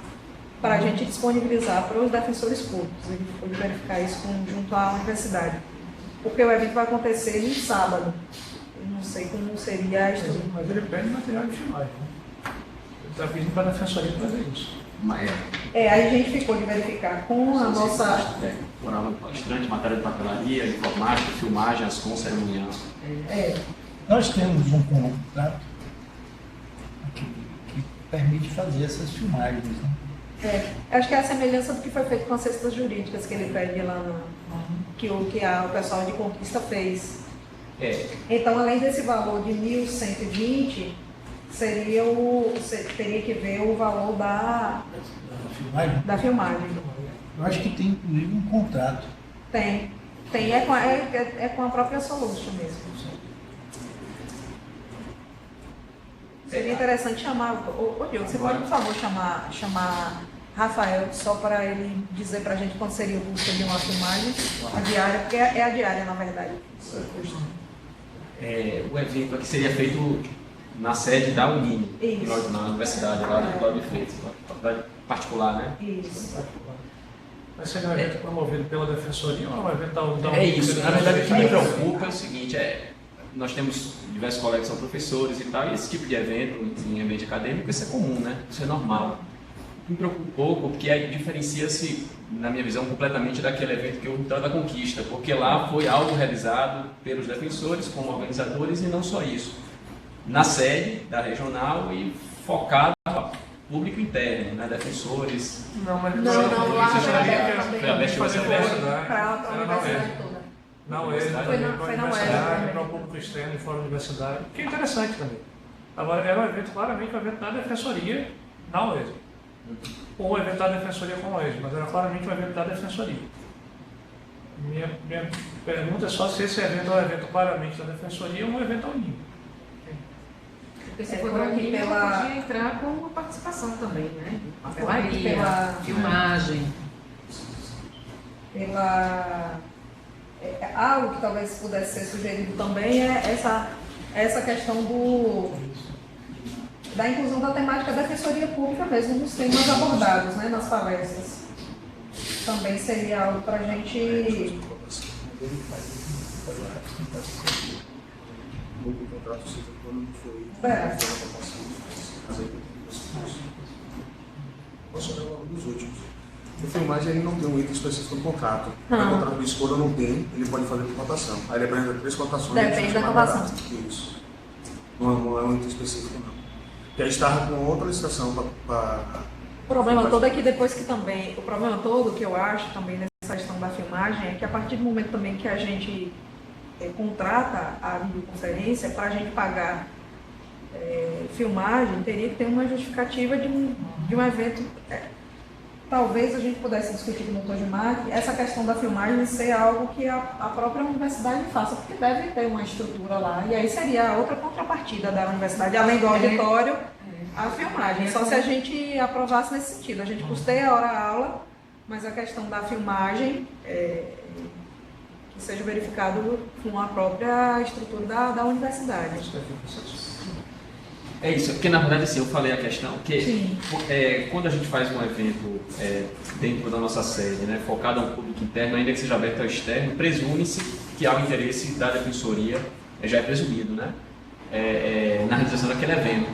para a gente disponibilizar para os defensores públicos. Ele foi verificar isso junto à universidade. Porque o evento vai acontecer no sábado. Eu não sei como seria a estrutura. Mas ele pede material de filmagem, né? Ele está pedindo para a defensoria fazer isso. Aí a gente ficou de verificar com a nossa... Oral palestrante, matéria de papelaria, informática, filmagem, ASCOM, cerimonial. Nós temos um contrato que permite fazer essas filmagens, né? Acho que é a semelhança do que foi feito com as cestas jurídicas que ele pede lá que o pessoal de Conquista fez. Então, além desse valor de 1.120, teria que ver o valor da filmagem. Eu acho que tem inclusive um contrato. Tem. É com a própria Solution mesmo. Seria interessante chamar. Ô Diogo, você pode, por favor, chamar Rafael, só para ele dizer para a gente quando seria o custo de uma filmagem, a diária, porque é a diária, na verdade. O evento aqui seria feito na sede da Unine, Isso. na universidade, lá do Cláudio Freitas, faculdade particular, né? Isso. Vai ser um evento promovido pela Defensoria ou é um evento da Unine? É isso. Na verdade, o que me preocupa é o seguinte, nós temos diversos colegas que são professores e tal, e esse tipo de evento, em ambiente acadêmico, isso é comum, né? Isso é normal. Me preocupa um pouco, porque aí diferencia-se, na minha visão, completamente daquele evento que eu Vitória da Conquista, porque lá foi algo realizado pelos defensores como organizadores e não só isso. Na sede da regional e focado no público interno, né? Defensores. Não, mas Não, lá foi aberto fazer para a universidade. Para a universidade toda. Não, Foi na universidade, UERJ para o público externo e fora da universidade, que é interessante também. Agora, era um evento, claramente, um evento da Defensoria na UERJ. Ou um evento da Defensoria com a UERJ, mas era claramente um evento da Defensoria. Minha pergunta é só se esse evento é um evento claramente da Defensoria ou um evento da Unine. Porque se É, for por da aqui Unine, pela- ela podia entrar com uma participação também, né? Papelaria, pela- filmagem. Algo que talvez pudesse ser sugerido também é essa questão da inclusão da temática da defensoria pública mesmo nos temas abordados, né, nas palestras. Também seria algo para a gente... O contrato seja quando foi. Posso olhar logo dos últimos. O filmagem ele não tem um item específico no contrato. O contrato de escolha não tem, ele pode fazer por cotação. Aí ele apresenta 3 cotações. Depende da cotação. Isso. Não é um item específico, não. Que aí estava com outra licitação para. O problema todo é que depois que também... O problema todo que eu acho também nessa questão da filmagem é que a partir do momento também que a gente contrata a videoconferência, para a gente pagar filmagem, teria que ter uma justificativa de um evento. Talvez a gente pudesse discutir com o Dr. Gilmar essa questão da filmagem ser algo que a própria universidade faça, porque deve ter uma estrutura lá, e aí seria a outra contrapartida da universidade, além do auditório, a filmagem. Só se a gente aprovasse nesse sentido. A gente custeia a hora-aula, mas a questão da filmagem que seja verificado com a própria estrutura da universidade. É isso, porque na verdade assim, eu falei a questão que Sim. Quando a gente faz um evento dentro da nossa sede, né, focado ao público interno, ainda que seja aberto ao externo, presume-se que há o interesse da defensoria, já é presumido, né, na realização daquele evento.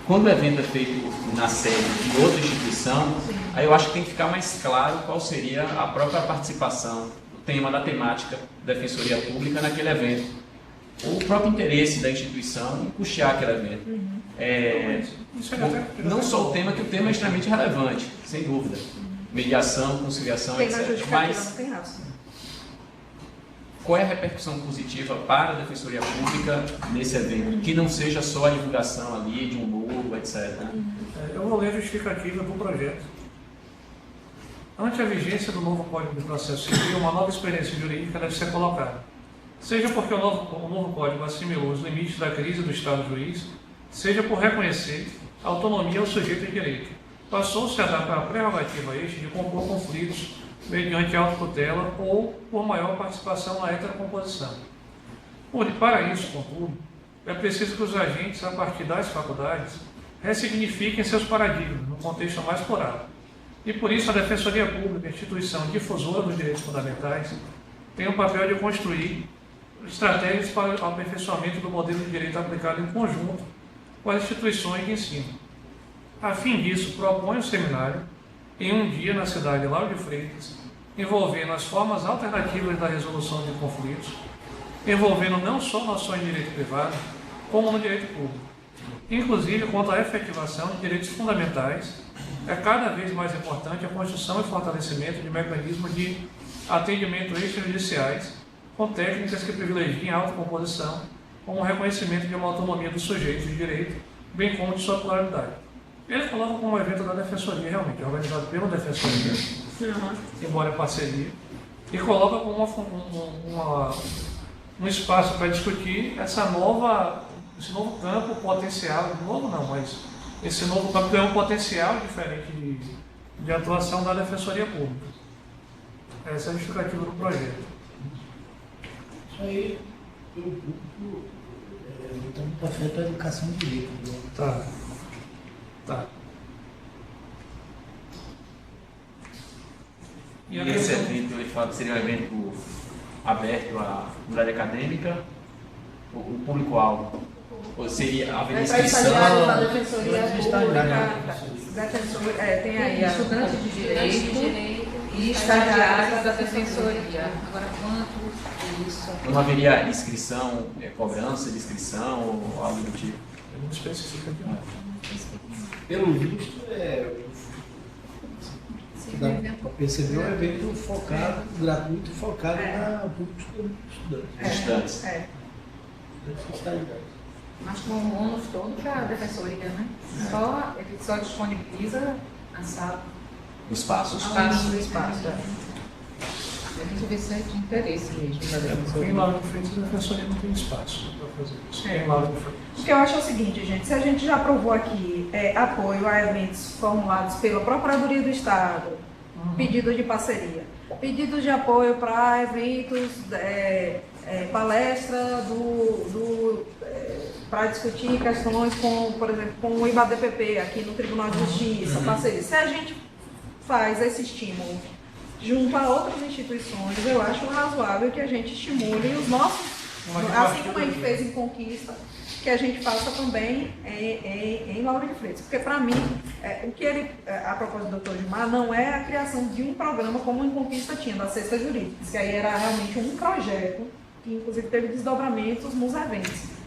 Quando o evento é feito na sede de outra instituição, aí eu acho que tem que ficar mais claro qual seria a própria participação, o tema da temática da defensoria pública naquele evento. O próprio interesse da instituição em custear aquele evento. Não só o tema, que o tema é extremamente relevante, sem dúvida. Mediação, conciliação, Tem na etc. justificativa, Mas não tem raça. qual é a repercussão positiva para a Defensoria Pública nesse evento? Que não seja só a divulgação ali de um logo, etc. Eu vou ler a justificativa do projeto. Ante a vigência do novo Código de Processo Civil, uma nova experiência jurídica deve ser colocada. Seja porque o novo Código assimilou os limites da crise do Estado juiz, seja por reconhecer a autonomia ao sujeito de direito. Passou-se a dar para a prerrogativa a este de compor conflitos mediante autotutela ou por maior participação na heterocomposição. Para isso, contudo, é preciso que os agentes, a partir das faculdades, ressignifiquem seus paradigmas no contexto mais plural. E por isso a Defensoria Pública, instituição difusora dos direitos fundamentais, tem o papel de construir estratégias para o aperfeiçoamento do modelo de direito aplicado em conjunto com as instituições de ensino. A fim disso, propõe um seminário em um dia na cidade de Lauro de Freitas, envolvendo as formas alternativas da resolução de conflitos, envolvendo não só noções de direito privado, como no direito público. Inclusive, quanto à efetivação de direitos fundamentais, é cada vez mais importante a construção e fortalecimento de mecanismos de atendimento extrajudiciais com técnicas que privilegiem a autocomposição, como o reconhecimento de uma autonomia dos sujeitos de direito, bem como de sua pluralidade. Ele coloca como um evento da Defensoria, realmente, organizado pela Defensoria, embora em parceria, e coloca como um espaço para discutir esse novo campo potencial, novo não, mas esse novo campo tem um potencial diferente de atuação da Defensoria Pública. Essa é a justificativa do projeto. Isso aí, pelo público, luta muito afeta a educação de direito. Né? Tá. E esse evento, ele fala que seria um evento aberto à comunidade acadêmica, o público-alvo? Ou seria haveria inscrição? Estagiários da Defensoria Estagiário. tem aí Estudante de Direito e estagiários da Defensoria. Agora, quanto isso? Não haveria inscrição, cobrança de inscrição ou algo do tipo? Eu não especifica aqui. Pelo visto, percebeu um evento focado, gratuito, focado na público estudante. Estudantes. Estagiários. Mas com o ônus todo para a Defensoria, né? Ele só disponibiliza a sala, O espaço. o espaço. A gente vê se é de interesse mesmo da Em Defensoria. Lauro de Freitas, a Defensoria não tem espaço para fazer isso. Em Lauro de Freitas. O que eu acho é o seguinte, gente, se a gente já aprovou aqui apoio a eventos formulados pela Procuradoria do Estado, pedido de parceria, pedido de apoio para eventos, palestra para discutir questões com, por exemplo, com o IBADPP aqui no Tribunal de Justiça, parceria. Se a gente faz esse estímulo junto a outras instituições, eu acho razoável que a gente estimule os nossos, assim como a gente fez em Conquista, que a gente faça também em Lauro de Freitas. Porque, para mim, o que a proposta do Dr. Gilmar não é a criação de um programa como em Conquista tinha, da Cesta Jurídica, que aí era realmente um projeto, que inclusive teve desdobramentos nos eventos.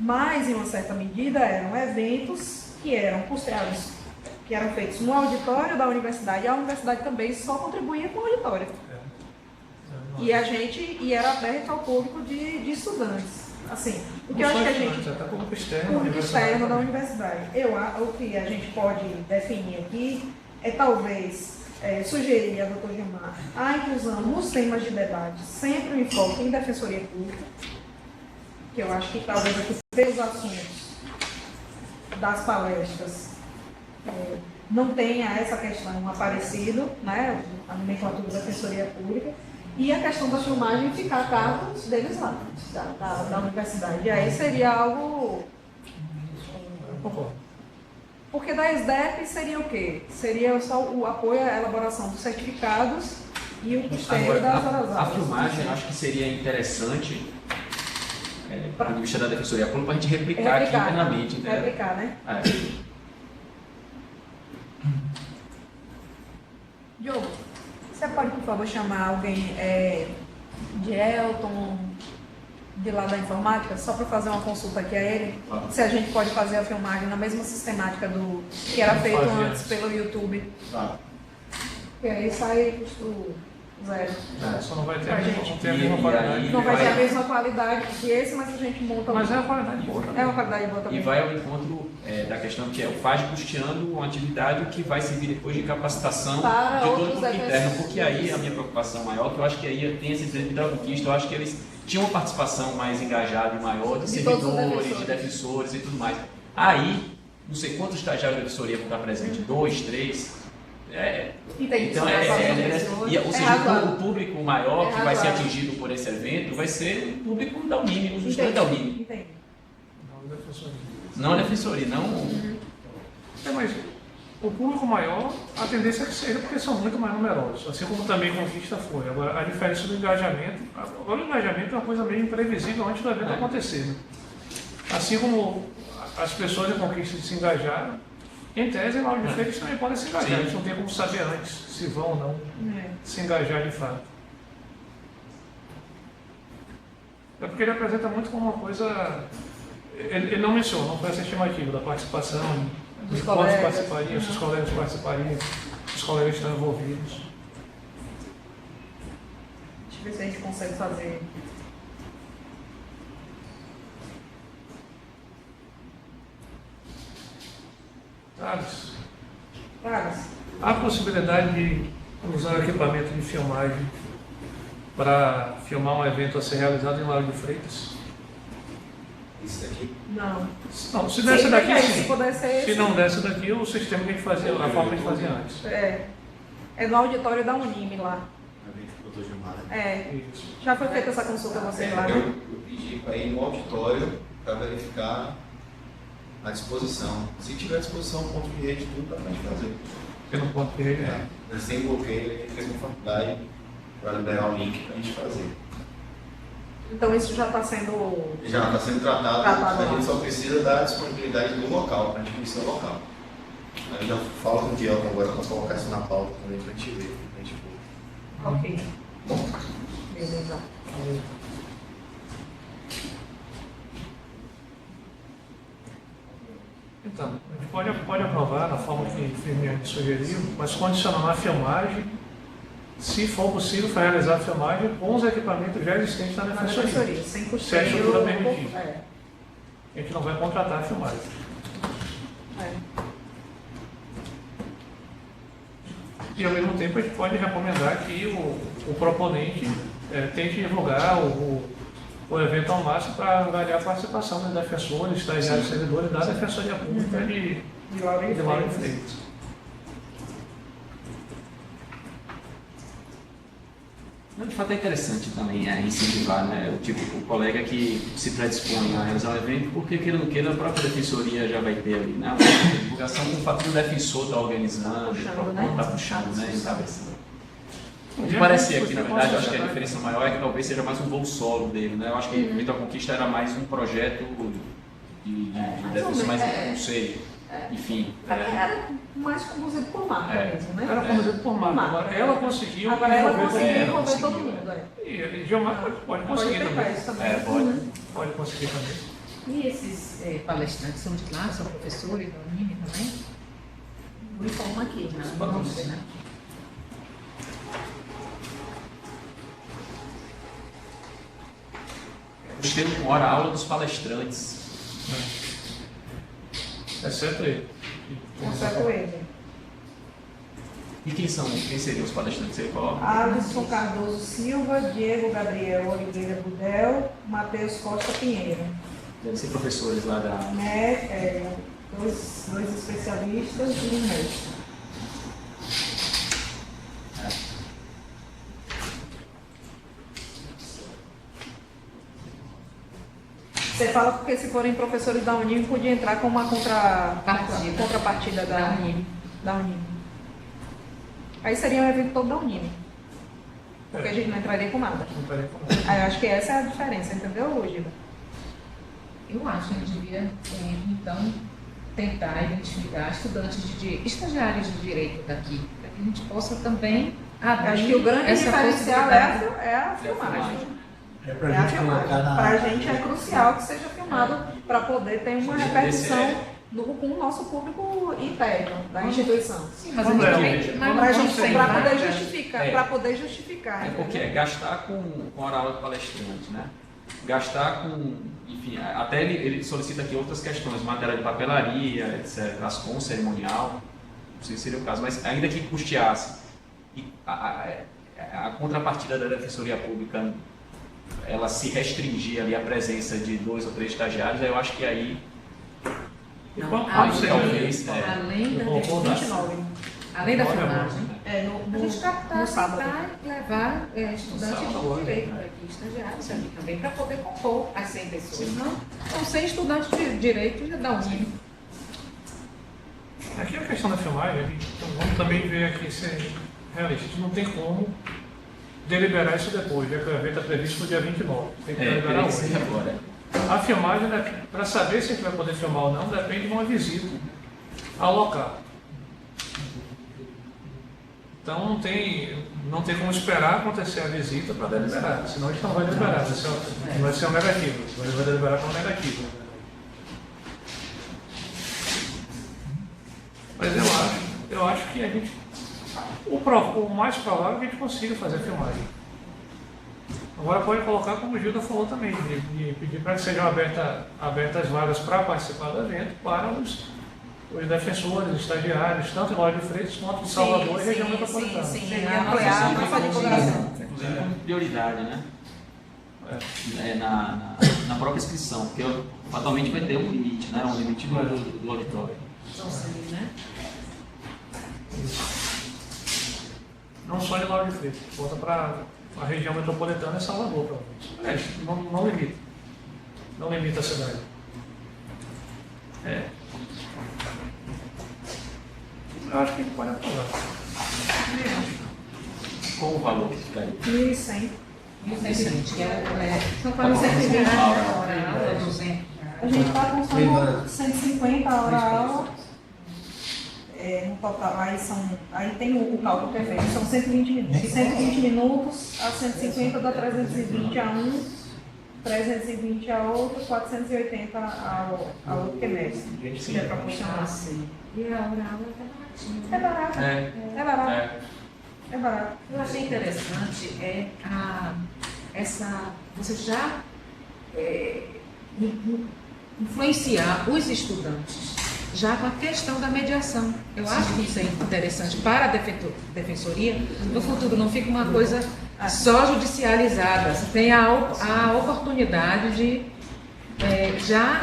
Mas, em uma certa medida, eram eventos que eram custeados, que eram feitos no auditório da universidade, e a universidade também só contribuía com o auditório. E era aberto ao público de estudantes. Assim, o que eu acho que a gente... Até público externo da universidade. O que a gente pode definir aqui é talvez sugerir a doutor Gilmar a inclusão nos temas de debate, sempre o enfoque em defensoria pública, que eu acho que talvez aqui pelos assuntos das palestras não tenha essa questão aparecido, né, a nomenclatura da defensoria pública, e a questão da filmagem ficar a cargo deles lá, da universidade. E aí seria algo... Porque da SDEP seria o quê? Seria só o apoio à elaboração dos certificados e o custeio das horas aulas. A filmagem, eu acho que seria interessante, do ponto de vista da Defensoria Pública, para a gente replicar aqui internamente. Entendeu? Replicar, né? Diogo, você pode, por favor, chamar alguém de Elton, de lá da informática, só para fazer uma consulta aqui a ele? Se a gente pode fazer a filmagem na mesma sistemática do que era feito antes pelo YouTube. E aí sai custo zero. Só não vai ter a mesma qualidade. Não vai ter a mesma qualidade que esse, mas a gente monta... Mas é uma qualidade boa também. É uma qualidade boa também. E vai ao encontro da questão que é o FAS custeando uma atividade que vai servir depois de capacitação para de todo o público defensores. interno, porque aí a minha preocupação maior, que eu acho que aí tem esse desenho da Conquista, eu acho que eles tinham uma participação mais engajada e maior de servidores, de defensores e tudo mais. Aí, não sei quantos estagiários da defensoria vão estar presentes, 2, 3... Então, ou seja, o público maior que vai ser atingido por esse evento vai ser o público da Unime, os estudantes da Unime. Não a defensoria, não. Mas o público maior, a tendência é que seja porque são muito mais numerosos, assim como também Conquista foi. Agora, a diferença do engajamento, agora o engajamento é uma coisa meio imprevisível antes do evento acontecer. Né? Assim como as pessoas em Conquista se engajaram, em tese, em Lauro de Freitas também podem se engajar. A gente não tem como saber antes se vão ou não se engajar de fato. É porque ele apresenta muito como uma coisa... Ele não menciona, não foi essa estimativa da participação, de quantos participariam, se os colegas participariam, se os colegas estão envolvidos. Deixa eu ver se a gente consegue fazer. Há a possibilidade de usar equipamento de filmagem para filmar um evento a ser realizado em Lauro de Freitas? Esse daqui? Não. Não, se desse daqui, Se sim. puder ser Se esse. não desse daqui, o sistema que a gente fazia, a forma que a gente fazia antes. É no auditório da Unime lá. Doutor Gilmar. Isso. Já foi feita essa consulta a vocês lá, né? Eu pedi para ir no auditório para verificar a disposição. Se tiver à disposição, ponto de rede, tudo dá para a gente fazer. Porque no ponto de rede, né? Nós sem bloqueio, ele fez uma faculdade para liberar o link para a gente fazer. Então isso já está sendo. Já está sendo tratado, Tratado a lá. gente só precisa da disponibilidade do local, para a gente conhecer o local. Aí já falo com o Dielton agora para colocar isso na pauta também para a gente ver. Pra gente ver. Ok. Beleza. Então, a gente pode aprovar na forma que o Firmino sugeriu, mas condicionando a filmagem, se for possível, para realizar a filmagem com os equipamentos já existentes na Na defensoria. defensoria, sem Se a custeio. estrutura permitir. É. A gente não vai contratar a filmagem. É. E ao mesmo tempo a gente pode recomendar que o proponente tente divulgar o evento ao máximo para avaliar a participação dos defensores, estagiários e servidores da Defensoria Pública de Lauro de Freitas. De fato é interessante também incentivar, né? O colega que se predispõe a realizar um evento, porque queira ou não queira, a própria defensoria já vai ter ali, né? A divulgação do fato do defensor está organizando, está puxando, né? Encabeçando. O que parecia aqui, na verdade, eu acho que a diferença maior é que talvez seja mais um voo solo dele, né? Eu acho que o Vitor Conquista era mais um projeto de defensor, mas não sei. Enfim. Era mais conduzido por marca mesmo, né? Era conduzido por marca. Agora ela conseguiu envolver todo mundo. E Gilmar pode conseguir também. Pode conseguir também. E esses palestrantes são de lá, são professores da Unime também? O uniforme aqui, né? Não sei, né? Eles têm uma hora aula dos palestrantes. Exceto ele. Exceto ele. E quem seriam os palestrantes? Ele coloca? Alisson Cardoso Silva, Diego Gabriel Oliveira Budel, Matheus Costa Pinheiro. Devem ser professores lá da... Dois especialistas e um mestre. Você fala porque se forem professores da Unime, podia entrar com uma contrapartida da Unime. Aí seria um evento todo da Unime. Porque a gente não entraria com nada. Aí eu acho que essa é a diferença, entendeu, Giba? Eu acho que a gente devia, então, tentar identificar estagiários de direito daqui, para que a gente possa também abrir. Acho que o grande essa diferencial possibilidade. é a filmagem. Pra gente colocar na... Para a gente é crucial que seja filmado para poder ter uma repercussão com o nosso público interno da instituição. Sim, mas a gente também para poder justificar. É porque gastar com hora aula de palestrante, né? Gastar com, enfim, até ele solicita aqui outras questões, matéria de papelaria, etc., ascom cerimonial, não sei se seria o caso, mas ainda que custeasse, a contrapartida da Defensoria Pública, ela se restringir ali à presença de 2 ou 3 estagiários, eu acho que aí talvez além da filmagem, no a gente está sábado. para levar estudantes de direito aqui, estagiários aqui também, para poder compor as 100 pessoas. Não 100 estudantes de direito já dá um mínimo. Aqui a questão da filmagem, então vamos também ver aqui ser realista. A gente não tem como deliberar isso depois, já que o evento está previsto para o dia 29. Tem que deliberar hoje. Agora. A filmagem, para saber se a gente vai poder filmar ou não, depende de uma visita ao local. Então não tem como esperar acontecer a visita para deliberar, senão a gente não vai deliberar, vai ser um negativo, vai deliberar como negativo. Mas eu acho que a gente, o mais provável é que a gente consiga fazer a filmagem. Agora pode colocar, como o Gilda falou também, de pedir para que sejam abertas vagas para participar do evento para os defensores, estagiários, tanto em Lauro de Freitas quanto de Salvador e região metropolitana. Sim, ampliar a nossa divulgação. Inclusive como prioridade, né? na própria inscrição, porque fatalmente vai ter um limite, né? Um limite do auditório. Né? Não só de Lauro de Freitas, conta para a região metropolitana é Salvador, provavelmente. Não limita. Não limita a cidade. Eu acho que ele pode aprovar. Qual o valor que ficaria? 1.100. 1.120, que são Tá bom. 420 Tá bom. na hora aula, 200. A gente está pensando 150 a hora-aula. No total, aí tem o cálculo que é feito, são 120 minutos. De 120 minutos a 150 dá 320 a um, 320 a outro, 480 a outro quemestre. Que é proporcional. E a hora-aula é baratinho. É barato. É barato. É barato. Eu achei interessante você já influenciar os estudantes já com a questão da mediação. Eu acho que isso é interessante para a defensoria. No futuro não fica uma coisa só judicializada. Você tem a oportunidade de já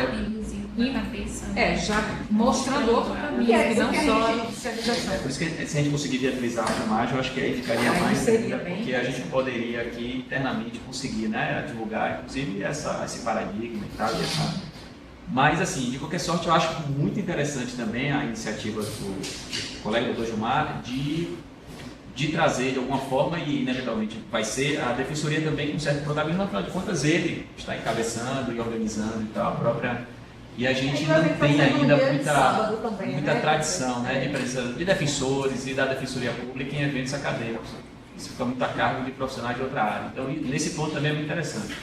mostrando outro caminho, que não só a judicialização. Por isso que se a gente conseguir viabilizar a filmagem, eu acho que aí ficaria Aí mais seria ainda, bem porque a gente poderia aqui internamente conseguir, né, divulgar, inclusive, esse paradigma e tal. Mas, assim, de qualquer sorte, eu acho muito interessante também a iniciativa do colega doutor Gilmar de trazer, de alguma forma, e inevitavelmente vai ser, a defensoria também com certo protagonismo, afinal de contas, ele está encabeçando e organizando e tal, a própria... E a gente não tem ainda muita tradição, né, de defensores e da defensoria pública em eventos acadêmicos. Isso fica muito a cargo de profissionais de outra área. Então, nesse ponto também é muito interessante.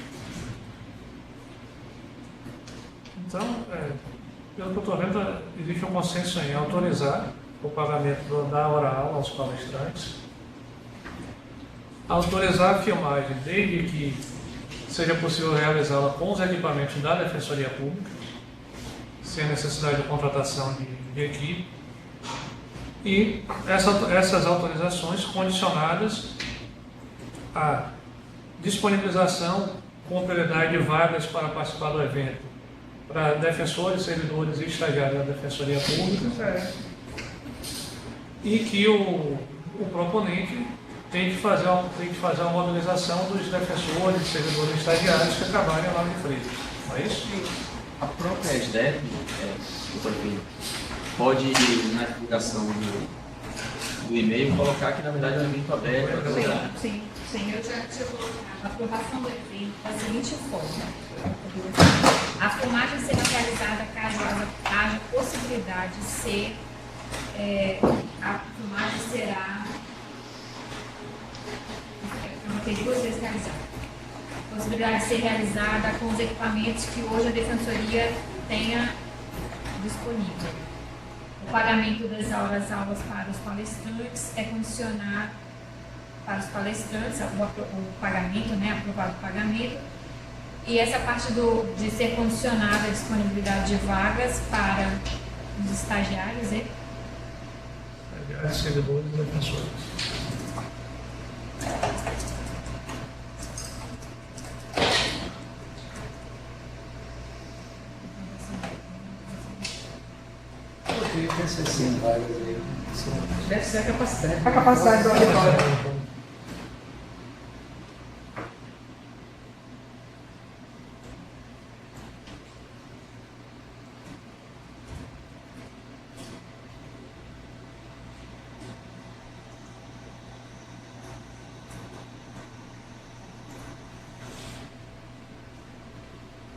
Então, pelo que eu estou vendo, existe um consenso em autorizar o pagamento da hora-aula aos palestrantes, autorizar a filmagem desde que seja possível realizá-la com os equipamentos da Defensoria Pública, sem necessidade de contratação de equipe, e essas autorizações condicionadas à disponibilização com prioridade de vagas para participar do evento para defensores, servidores e estagiários da Defensoria Pública, e que o proponente tem que fazer a mobilização dos defensores, servidores e estagiários que trabalham lá no Freitas. Não é isso? A própria SDEP, doutor Pinho, pode, na divulgação do e-mail, colocar que na verdade é um evento aberto. Sim. Eu já tinha colocado a aprovação do evento da seguinte forma. A filmagem será realizada caso haja possibilidade de ser, a filmagem será, eu notei 2 vezes realizada. Possibilidade de ser realizada com os equipamentos que hoje a Defensoria tenha disponível. O pagamento das horas-aulas para os palestrantes é condicionado para os palestrantes, o pagamento, né, aprovado o pagamento, e essa parte de ser condicionada a disponibilidade de vagas para os estagiários, Servidores e defensores. Tem 60 vagas aí. Deve ser a capacidade. A capacidade do auditório.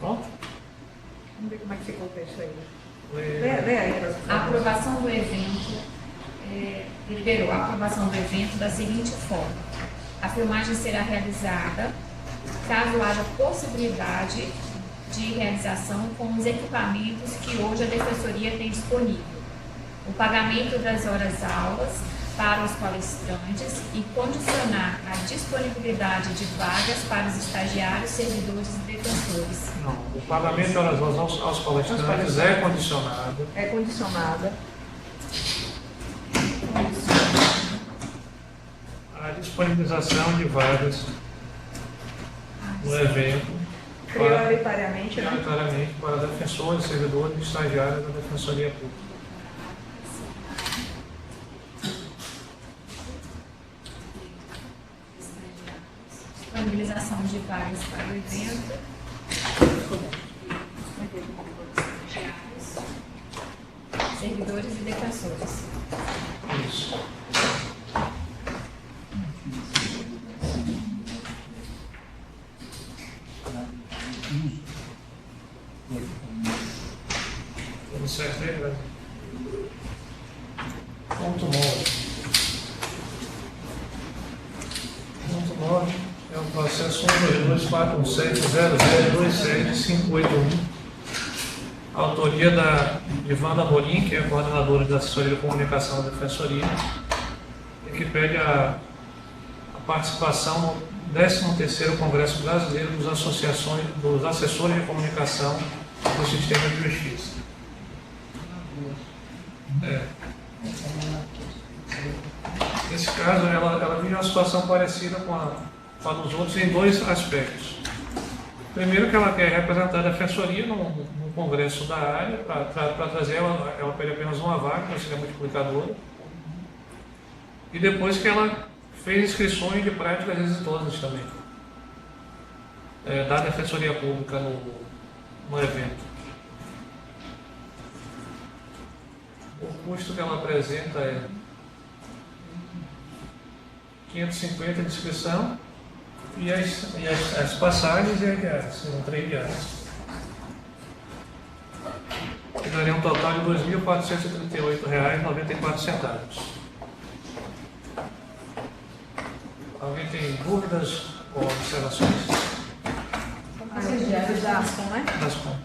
Pronto? Vamos ver como é que ficou o texto aí. Lê Lê aí. A aprovação do evento liberou a aprovação do evento da seguinte forma: a filmagem será realizada caso haja possibilidade de realização com os equipamentos que hoje a Defensoria tem disponível. O pagamento das horas-aulas para os palestrantes e condicionar a disponibilidade de vagas para os estagiários, servidores e defensores. Não, o pagamento de horas aos palestrantes é condicionado. É condicionada. A disponibilização de vagas no evento Prioritariamente, né? prioritariamente para defensores, servidores e estagiários da Defensoria Pública. Disponibilização de vagas para o evento. Servidores e defensores. Isso. Tudo certo aí, velho? Ponto 9. Ponto 9 é o processo 1224170027581. Autoria da Ivana Morim, que é a coordenadora da Assessoria de Comunicação da Defensoria, e que pede a participação no 13º Congresso Brasileiro dos Assessores de Comunicação do Sistema de Justiça. Nesse caso, ela vive uma situação parecida com a dos outros em dois aspectos. Primeiro, que ela quer representar a Defensoria no congresso da área, para trazer, ela pede apenas uma vaga, para ser multiplicadora. E depois que ela fez inscrições de práticas exitosas também, da Defensoria Pública no evento. O custo que ela apresenta é R$550 de inscrição e as passagens e a diária, são 3 diárias. Que daria um total de R$ 2.438,94. Alguém tem dúvidas ou observações? As diárias da Ascom, né? Das contas.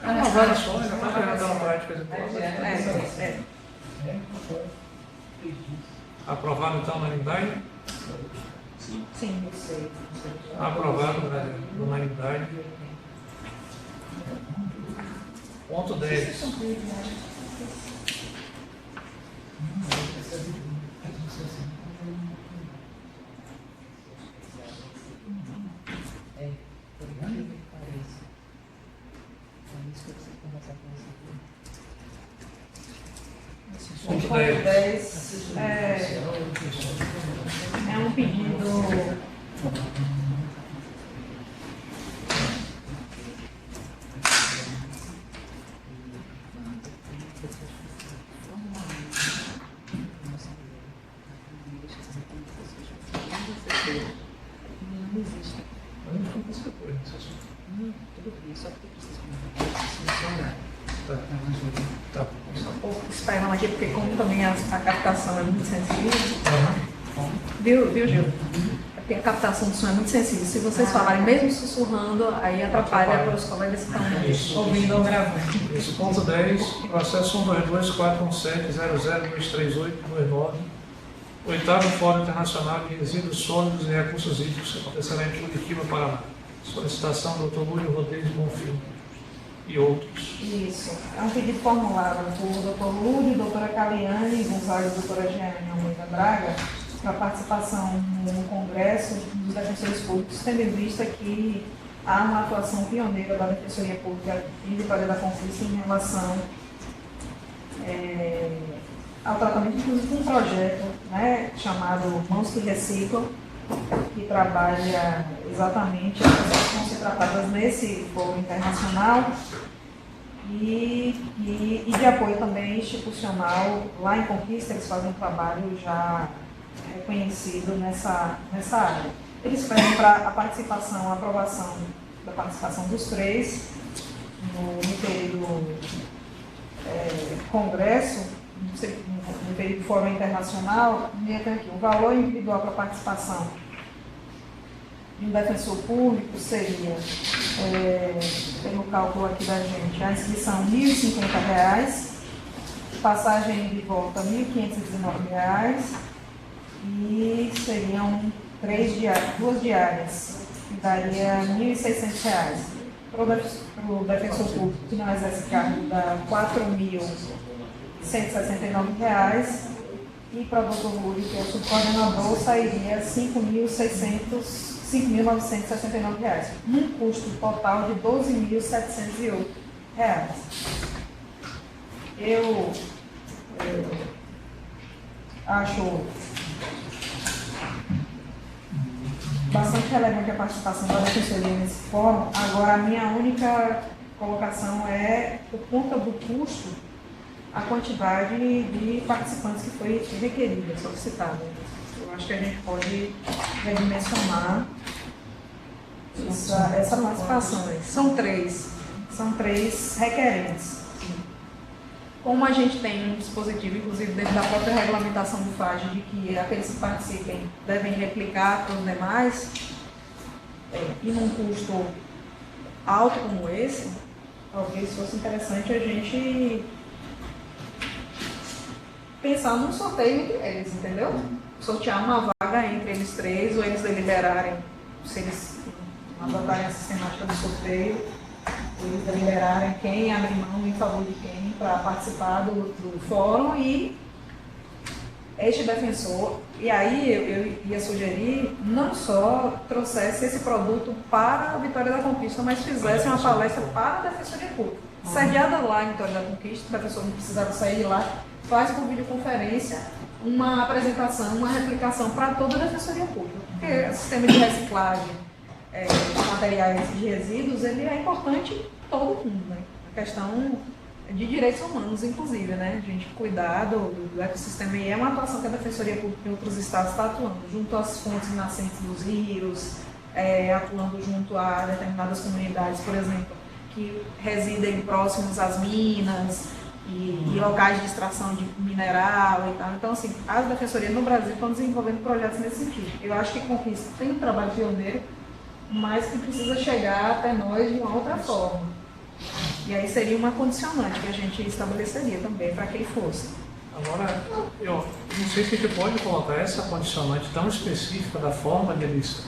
Agora Só, já está pegando a prática de Aprovado então na unanimidade? Sim. Aprovado na unanimidade. Ponto 10. Ponto 10 é um pedido esperando aqui, porque como também a captação é muito sensível. Viu, Gil? É porque a captação do som é muito sensível. Se vocês falarem mesmo sussurrando, aí atrapalha para os colegas que estão ouvindo ou gravando. Isso, ponto 10, processo 1224170023829, 8º Fórum Internacional de Resíduos Sólidos e Recursos Hídricos, que acontecerá em Curitiba, Paraná. Solicitação do Dr. Lúlio Rodrigues Bonfim e outros. Isso. É um pedido formulado por Dr. Lúlio, doutora Caliane Gonzalez e doutora Jeane Almeida Braga, para participação no Congresso dos Defensores Públicos, tendo em vista que há uma atuação pioneira da Defensoria Pública em Vitória da Conquista em relação ao tratamento, inclusive, de um projeto, né, chamado Mãos que Reciclam, que trabalha exatamente as pessoas que vão ser tratadas nesse fórum internacional e de apoio também institucional. Lá em Conquista, eles fazem um trabalho já reconhecido nessa área. Eles pedem para a aprovação da participação dos 3 no período congresso, no período fórum internacional. E tem aqui o valor individual para participação de um defensor público seria, pelo cálculo aqui da gente, a inscrição R$ 1.050, passagem de volta R$ 1.519 e seriam 2 diárias, que daria R$ 1.600. Para o defensor público que não exerce cargo dá R$ 4.169 e para o Dr. Lúlio, que é o subcoordenador, sairia R$ 5.650. R$ 5.969, num custo total de R$ 12.708. Eu acho bastante relevante a participação da Defensoria nesse fórum. Agora, a minha única colocação é, por conta do custo, a quantidade de participantes que foi requerida, solicitada. Eu acho que a gente pode redimensionar essa participação. São três requerentes. Como a gente tem um dispositivo, inclusive dentro da própria regulamentação do FAGE, de que aqueles que participem devem replicar para os demais, e num custo alto como esse, talvez fosse interessante a gente pensar num sorteio entre eles, entendeu? Sortear uma vaga entre eles três, ou eles deliberarem, se eles adotarem a sistemática do sorteio, eles deliberarem quem abrir mão em favor de quem para participar do fórum, e este defensor, e aí eu ia sugerir, não só trouxesse esse produto para a Vitória da Conquista, mas fizesse uma palestra para a Defensoria Pública. Sediada lá em Vitória da Conquista, o defensor não precisava sair de lá, faz por videoconferência uma apresentação, uma replicação para toda a Defensoria Pública. Porque o sistema de reciclagem de materiais de resíduos, ele é importante em todo mundo, né? A questão de direitos humanos, inclusive, né? A gente cuidar do ecossistema, e é uma atuação que a Defensoria Pública em outros estados está atuando, junto às fontes nascentes dos rios, atuando junto a determinadas comunidades, por exemplo, que residem próximos às minas e locais de extração de mineral e tal. Então, assim, as defensorias no Brasil estão desenvolvendo projetos nesse sentido. Eu acho que Conquista tem um trabalho pioneiro, mas que precisa chegar até nós de uma outra forma. E aí seria uma condicionante que a gente estabeleceria também para quem fosse. Agora, eu não sei se a gente pode colocar essa condicionante tão específica da forma deles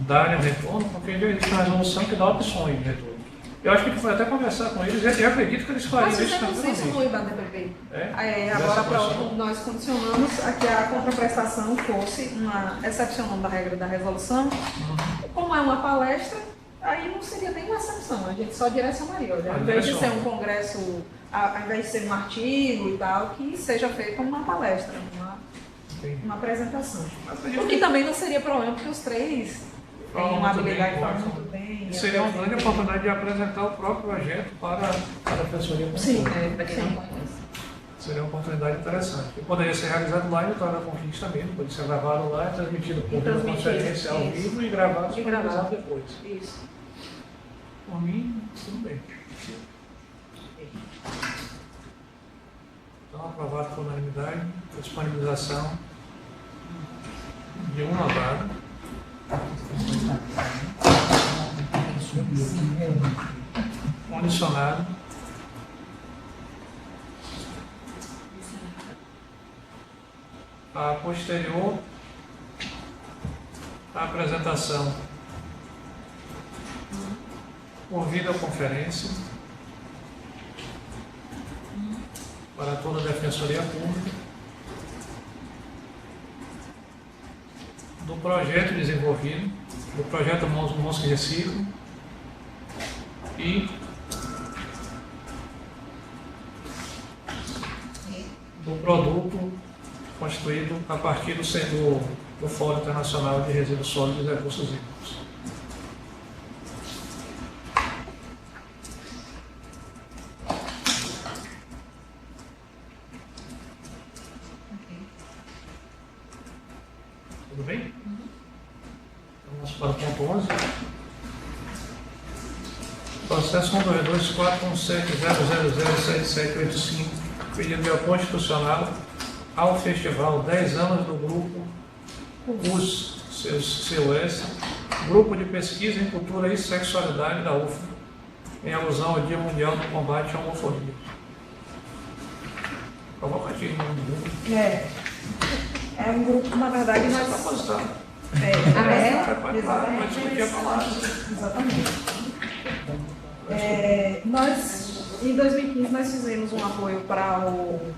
darem o retorno, porque já existe uma resolução que dá opções de retorno. Eu acho que a gente pode até conversar com eles, e eu acredito que eles fariam isso também. Nós fizemos isso no IBADPP. Agora, nós condicionamos a que a contraprestação fosse excepcionando da regra da resolução. Como é uma palestra, aí não seria nem uma exceção, a gente só direcionaria. Ao invés de ser um congresso, ao invés de ser um artigo e tal, que seja feita uma palestra, uma apresentação. O que também não seria problema, porque os três têm uma habilidade que falam muito bem. Seria uma grande oportunidade de apresentar o próprio projeto para a Defensoria Pública. Sim, para quem não conhece. Seria uma oportunidade interessante. E poderia ser realizado lá em Vitória da Conquista mesmo, pode ser gravado lá, transmitido por videoconferência ao vivo e gravado depois. Isso. Por mim, tudo bem. Então, aprovado por unanimidade, a disponibilização de uma vaga. Condicionado a posterior a apresentação por videoconferência para toda a Defensoria Pública do projeto desenvolvido, do projeto Mãos que Reciclam e do produto constituído a partir do Fórum Internacional de Resíduos Sólidos e Recursos Hídricos. Tudo bem? Vamos para o ponto 11. Processo 1224170007785, pedido de apoio constitucional ao Festival 10 anos do Grupo CUS, Grupo de Pesquisa em Cultura e Sexualidade da UFA, em alusão ao Dia Mundial do Combate à Homofobia. Provocativo o nome do grupo. É um grupo, na verdade, nós... Nós, em 2015, nós fizemos um apoio para o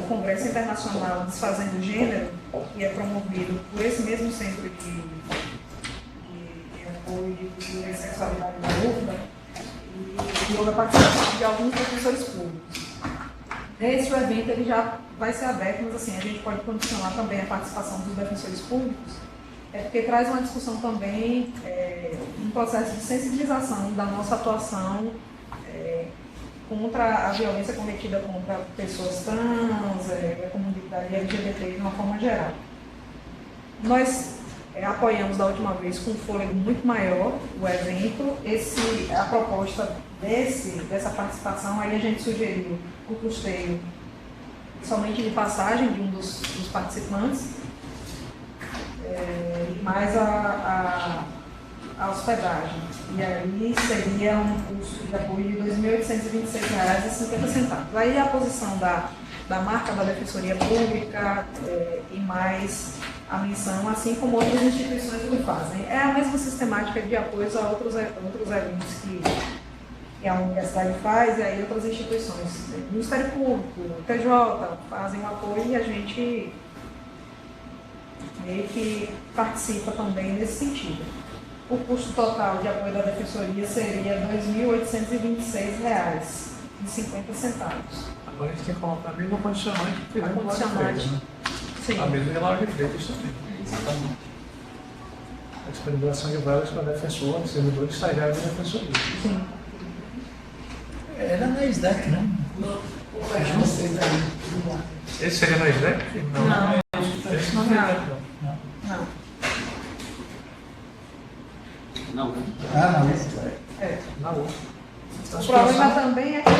Congresso Internacional Desfazendo o Gênero, que é promovido por esse mesmo centro apoio de cultura e sexualidade da UFBA e houve a participação de alguns professores públicos. Esse evento ele já vai ser aberto, mas assim, a gente pode condicionar também a participação dos defensores públicos, porque traz uma discussão também, um processo de sensibilização da nossa atuação contra a violência cometida contra pessoas trans, a comunidade LGBT de uma forma geral. Nós apoiamos da última vez com um fôlego muito maior o evento. A proposta dessa participação, aí a gente sugeriu o custeio somente de passagem de um dos participantes, mais a hospedagem. E aí seria um custo de apoio de R$ 2.826,50. Aí a posição da marca da Defensoria Pública e mais a missão, assim como outras instituições o fazem. É a mesma sistemática de apoio a outros eventos que a universidade faz e aí outras instituições. O Ministério Público, o TJ fazem o apoio e a gente meio que participa também nesse sentido. O custo total de apoio da Defensoria seria R$ 2.826,50. Agora a gente tem que colocar a mesma condicionante que fizemos no Condicionante. Sim. A mesma relação de freitas também. Exatamente. A disponibilização de vagas para defensor, servidores estagiários da defensoria. Sim. Era na SDEC, né? Esse seria na SDEC? Não. Esse não é na SDEC, Não. Não, né? Ah, na UFBA. Na UF. O problema também é que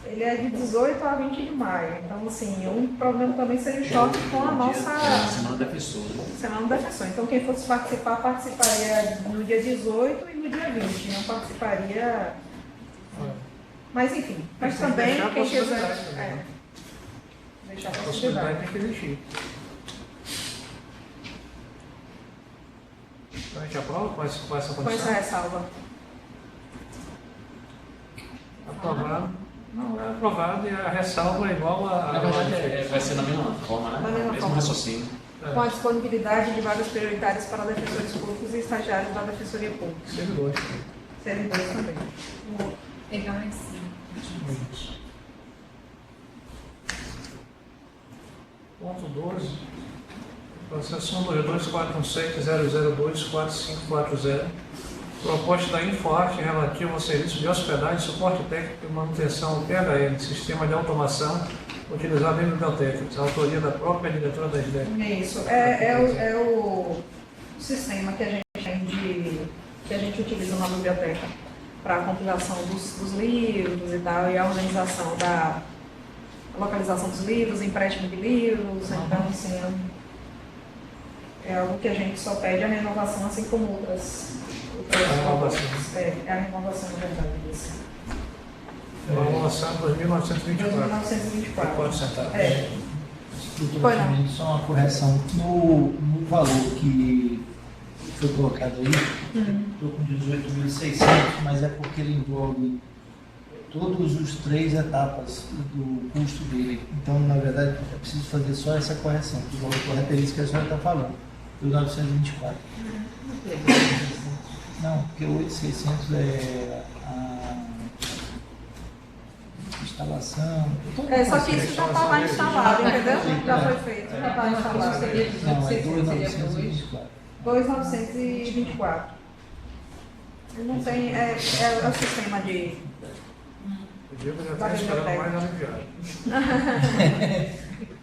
ele é de 18 a 20 de maio. Então, assim, um problema também seria o choque com a nossa Semana defensora. Semana defensor. Então, quem fosse participar, participaria no dia 18 e no dia 20. Não participaria. Mas, enfim. Mas também, quem quiser. Deixar a A possibilidade possibilidade. tem que existir. Então a gente aprova com essa Com essa condição? ressalva. Aprovado. Não, é aprovado e a ressalva é igual a. Na verdade, vai ser da mesma forma, né? Da mesma Mesmo forma. raciocínio. Com a disponibilidade de vagas prioritárias para defensores públicos e estagiários da Defensoria Pública. Servidores. Servidores também. Vou pegar mais sim. Isso. Ponto 12. Processo número 2416-002-4540. Proposta da InfoArte relativa ao serviço de hospedagem, suporte técnico e manutenção PHL, sistema de automação utilizado em bibliotecas. Autoria da própria diretora da SDEC. Isso. É o sistema que a gente tem que a gente utiliza na biblioteca para a compilação dos livros e tal, e a organização da localização dos livros, empréstimo de livros. Então, assim, é algo que a gente só pede a renovação, assim como outras A renovação. É a renovação, na verdade, disso. Renovação 2.924. 1924. centavos. Doutor Foi não. Fernando, só uma correção. No valor que foi colocado aí, estou com 18.600, mas é porque ele envolve todos os 3 etapas do custo dele. Então, na verdade, é preciso fazer só essa correção. O valor correto é isso que a senhora está falando, do 924. Não, porque o 8.600 é a instalação. Só que isso já está lá instalado, entendeu? Já foi feito, já está instalado. Não, é 2.924. 2.924. Não tem, é o sistema de. O Diego já está esperando mais aliviado.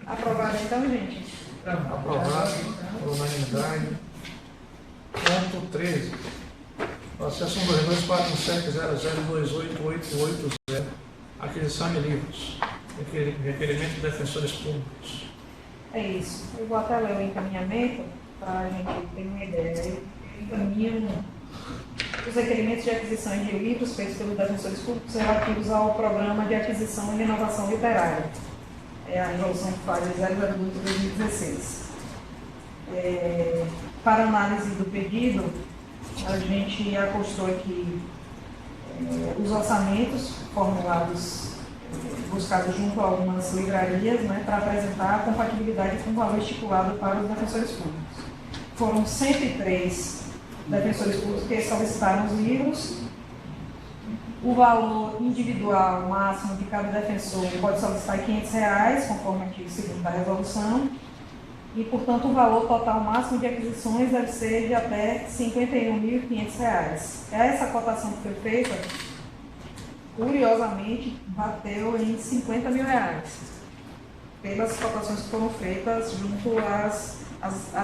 Aprovado então, gente? Aprovado por unanimidade. Ponto 13. Processo número 24700288880. Aquisição de livros. Requerimento de defensores públicos. É isso. Eu vou até ler o encaminhamento para a gente ter uma ideia. Eu encaminho os requerimentos de aquisição de livros feitos pelos defensores públicos relativos ao programa de aquisição e renovação literária. É a resolução que faz 002/2016. Para análise do pedido, a gente acostou aqui os orçamentos formulados, buscados junto a algumas livrarias, né, para apresentar a compatibilidade com o valor estipulado para os defensores públicos. Foram 103 defensores públicos que solicitaram os livros. O valor individual máximo de cada defensor pode solicitar R$500, conforme aqui o segundo da resolução. E, portanto, o valor total máximo de aquisições deve ser de até R$51.500. Essa cotação que foi feita, curiosamente, bateu em R$50 mil, pelas cotações que foram feitas junto às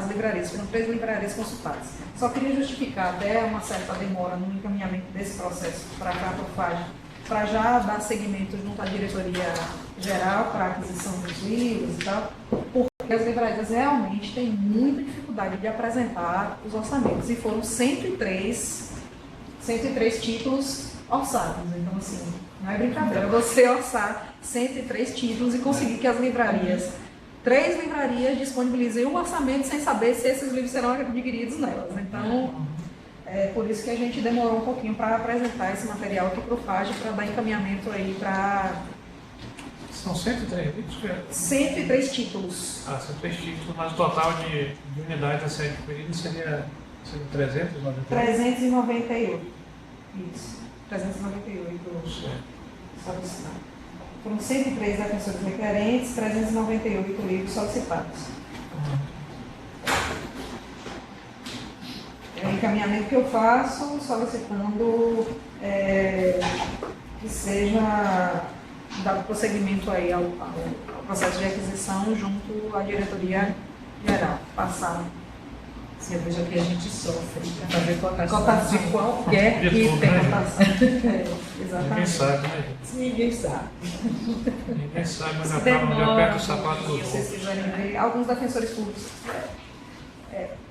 livrarias. Foram 3 livrarias consultadas. Só queria justificar até uma certa demora no encaminhamento desse processo para a Profage, para já dar seguimento junto à diretoria geral para a aquisição dos livros e tal, porque as livrarias realmente têm muita dificuldade de apresentar os orçamentos, e foram 103 títulos orçados. Então, assim, não é brincadeira você orçar 103 títulos e conseguir que as livrarias, 3 livrarias, disponibilizem um orçamento sem saber se esses livros serão adquiridos nelas. Então, é por isso que a gente demorou um pouquinho para apresentar esse material aqui para o Profage, para dar encaminhamento aí para... São 103 livros? 103 títulos. 103 títulos, mas o total de unidades a serem adquiridas seria 398? 398. Isso, 398 solicitados. Foram 103 defensores requerentes, 398 livros solicitados. É o encaminhamento que eu faço solicitando que seja dado prosseguimento aí ao processo de aquisição junto à diretoria geral, passado. Você veja que a gente sofre para fazer cotação Cotação. de qualquer item. Exatamente. Ninguém sabe, né, gente? Ninguém sabe. Ninguém sabe, mas já está onde aperta o sapato do Se vocês outro. quiserem ver, alguns defensores públicos,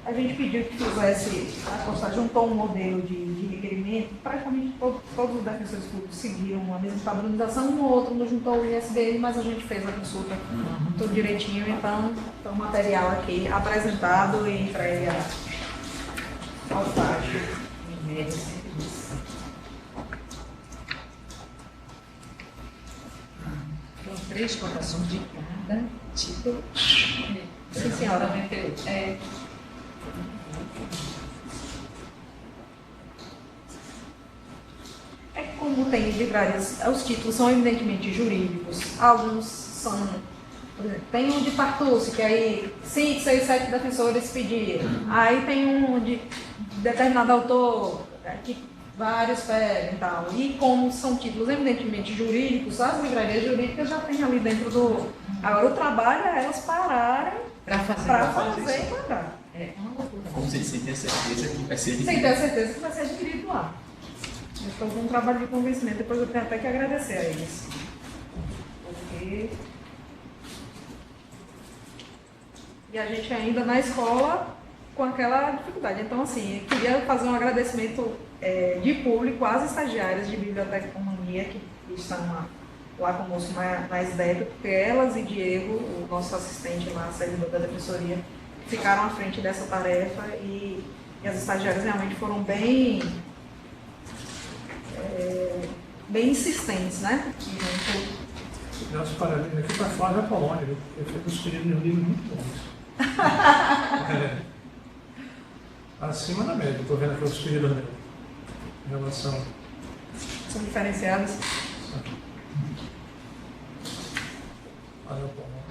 a gente pediu que fizesse, a Constante juntou um modelo de requerimento, praticamente todos os defensores públicos seguiram a mesma padronização, um ou outro não juntou o ISBN, mas a gente fez a consulta tudo direitinho, então o material aqui apresentado e entregue ao página. Tem 3 cotações de cada título. Sim, senhora. É que como tem livrarias, os títulos são evidentemente jurídicos, alguns são, por exemplo, tem um de Tartucci, que aí 5, 6, 7 defensores pediram, aí tem um de determinado autor, que vários pedem e tal, e como são títulos evidentemente jurídicos, as livrarias jurídicas já têm ali dentro do... Agora o trabalho é elas pararem Para fazer. e mandar. É uma loucura. Como se sem ter certeza que vai ser Sem ter certeza que vai ser adquirido lá. Eles estão com um trabalho de convencimento, depois eu tenho até que agradecer a eles. Porque... E a gente ainda na escola com aquela dificuldade. Então, assim, eu queria fazer um agradecimento de público às estagiárias de biblioteconomia que estão lá conosco na SDEB, porque elas e Diego, o nosso assistente lá, servidor da defensoria, ficaram à frente dessa tarefa e as estagiárias realmente foram bem insistentes, né? Nossos parabéns aqui para fora da Polônia, viu? Porque fez uns pedidos de livros muito bons. Acima da média, estou vendo aqui os pedidos dela. Em relação. São diferenciados. Olha, Polônia.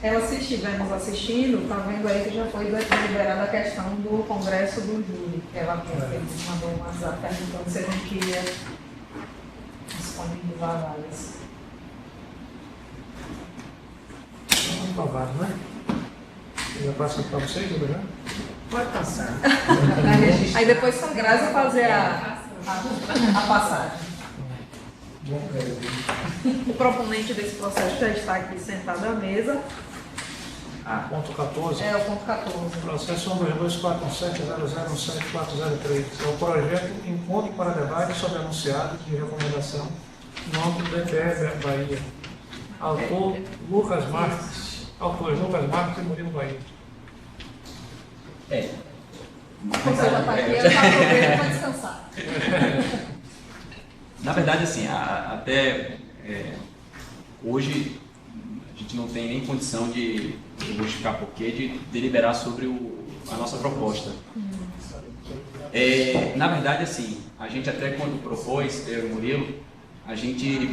Ela, se estiver nos assistindo, está vendo aí que já foi deliberada a questão do Congresso do Júri, que ela mandou um WhatsApp perguntando se a gente queria disponibilizar vagas. Aprovado, né? Já passa para vocês, né? Pode passar. Aí depois só Graça fazer a passagem. O proponente desse processo já está aqui sentado à mesa. Ponto 14. É o ponto 14. Processo 1224700177403. É o projeto Encontro para Debate sobre Anunciados de Recomendação no âmbito do DPE Bahia. Autor Lucas Marques. Autores Lucas Marques e Murilo Bahia. Você já está aqui, eu já aproveito para descansar. Na verdade, assim, até hoje a gente não tem nem condição de justificar porquê, de deliberar sobre a nossa proposta. Na verdade, assim, a gente até quando propôs, eu e o Murilo, a gente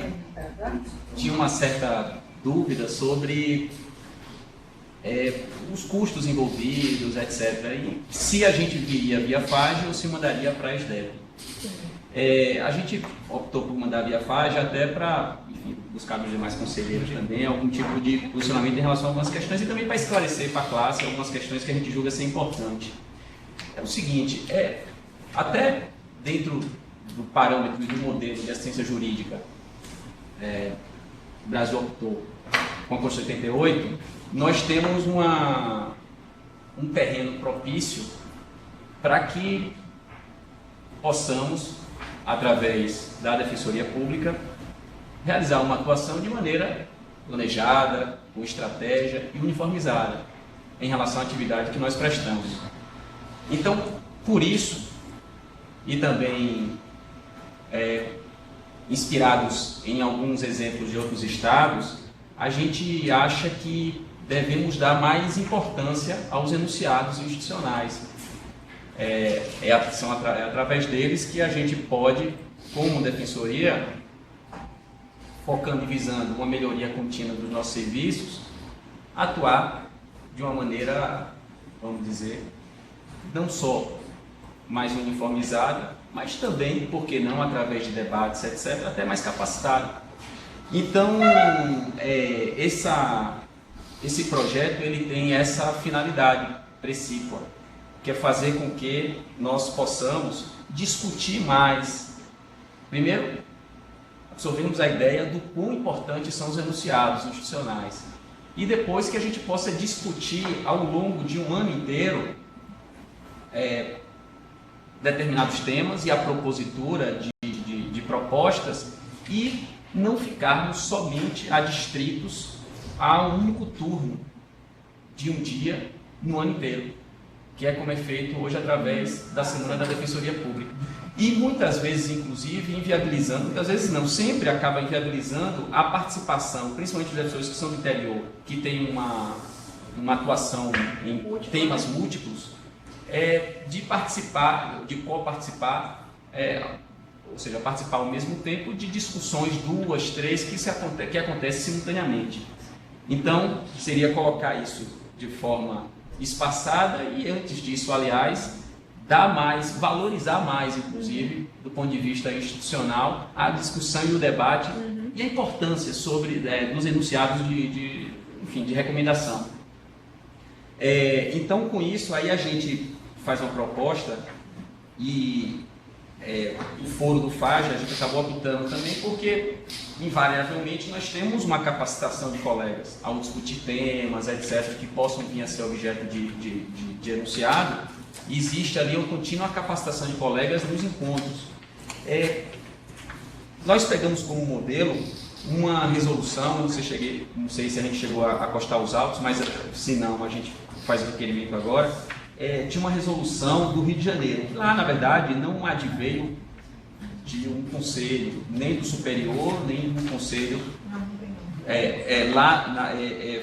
tinha uma certa dúvida sobre os custos envolvidos, etc. E se a gente viria via FAGE ou se mandaria para a SDEP. A gente optou por mandar via FAGE até para buscar dos demais conselheiros também algum tipo de posicionamento em relação a algumas questões e também para esclarecer para a classe algumas questões que a gente julga ser importante. É o seguinte, até dentro do parâmetro e do modelo de assistência jurídica, o Brasil optou com a Constituição 88, nós temos um terreno propício para que possamos, através da Defensoria Pública, realizar uma atuação de maneira planejada, com estratégia e uniformizada em relação à atividade que nós prestamos. Então, por isso, e também inspirados em alguns exemplos de outros estados, a gente acha que devemos dar mais importância aos enunciados institucionais. São através deles que a gente pode, como defensoria, focando e visando uma melhoria contínua dos nossos serviços, atuar de uma maneira, vamos dizer, não só mais uniformizada, mas também, por que não, através de debates, etc., até mais capacitada. Então, esse projeto ele tem essa finalidade precípua, que é fazer com que nós possamos discutir mais. Primeiro, absorvemos a ideia do quão importantes são os enunciados institucionais. E depois que a gente possa discutir ao longo de um ano inteiro determinados temas e a propositura de propostas e não ficarmos somente adstritos a um único turno de um dia no ano inteiro, que é como é feito hoje através da Semana da Defensoria Pública. E muitas vezes, inclusive, inviabilizando, muitas vezes não, sempre acaba inviabilizando a participação, principalmente de defensores que são do interior, que têm uma atuação em temas múltiplos, de participar, de co-participar, ou seja, participar ao mesmo tempo de discussões 2, 3 que acontecem simultaneamente. Então, seria colocar isso de forma espaçada e, antes disso, aliás, valorizar mais, inclusive, do ponto de vista institucional, a discussão e o debate e a importância dos enunciados de recomendação. Então, com isso, aí a gente faz uma proposta e o foro do FAGE a gente acabou optando também porque, invariavelmente, nós temos uma capacitação de colegas ao discutir temas, etc., que possam vir a ser objeto de enunciado. Existe ali uma contínua capacitação de colegas nos encontros. Nós pegamos como modelo uma resolução, não sei se a gente chegou a acostar os autos, mas se não, a gente faz o requerimento agora, de uma resolução do Rio de Janeiro. Lá, na verdade, não adveio de um conselho, nem do superior, nem do conselho.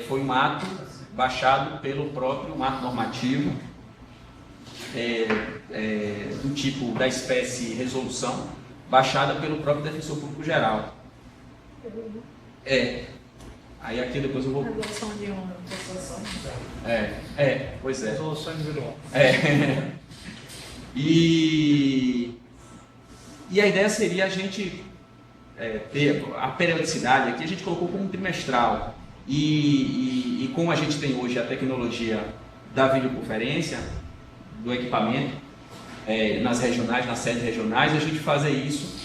Foi um ato baixado pelo próprio ato normativo, do tipo da espécie resolução, baixada pelo próprio Defensor Público Geral. Aí aqui depois eu vou... Resolução de uma resolução. Pois é. Resolução individual. E a ideia seria a gente ter a periodicidade aqui, a gente colocou como trimestral. E como a gente tem hoje a tecnologia da videoconferência, do equipamento, nas regionais, nas sedes regionais, a gente fazer isso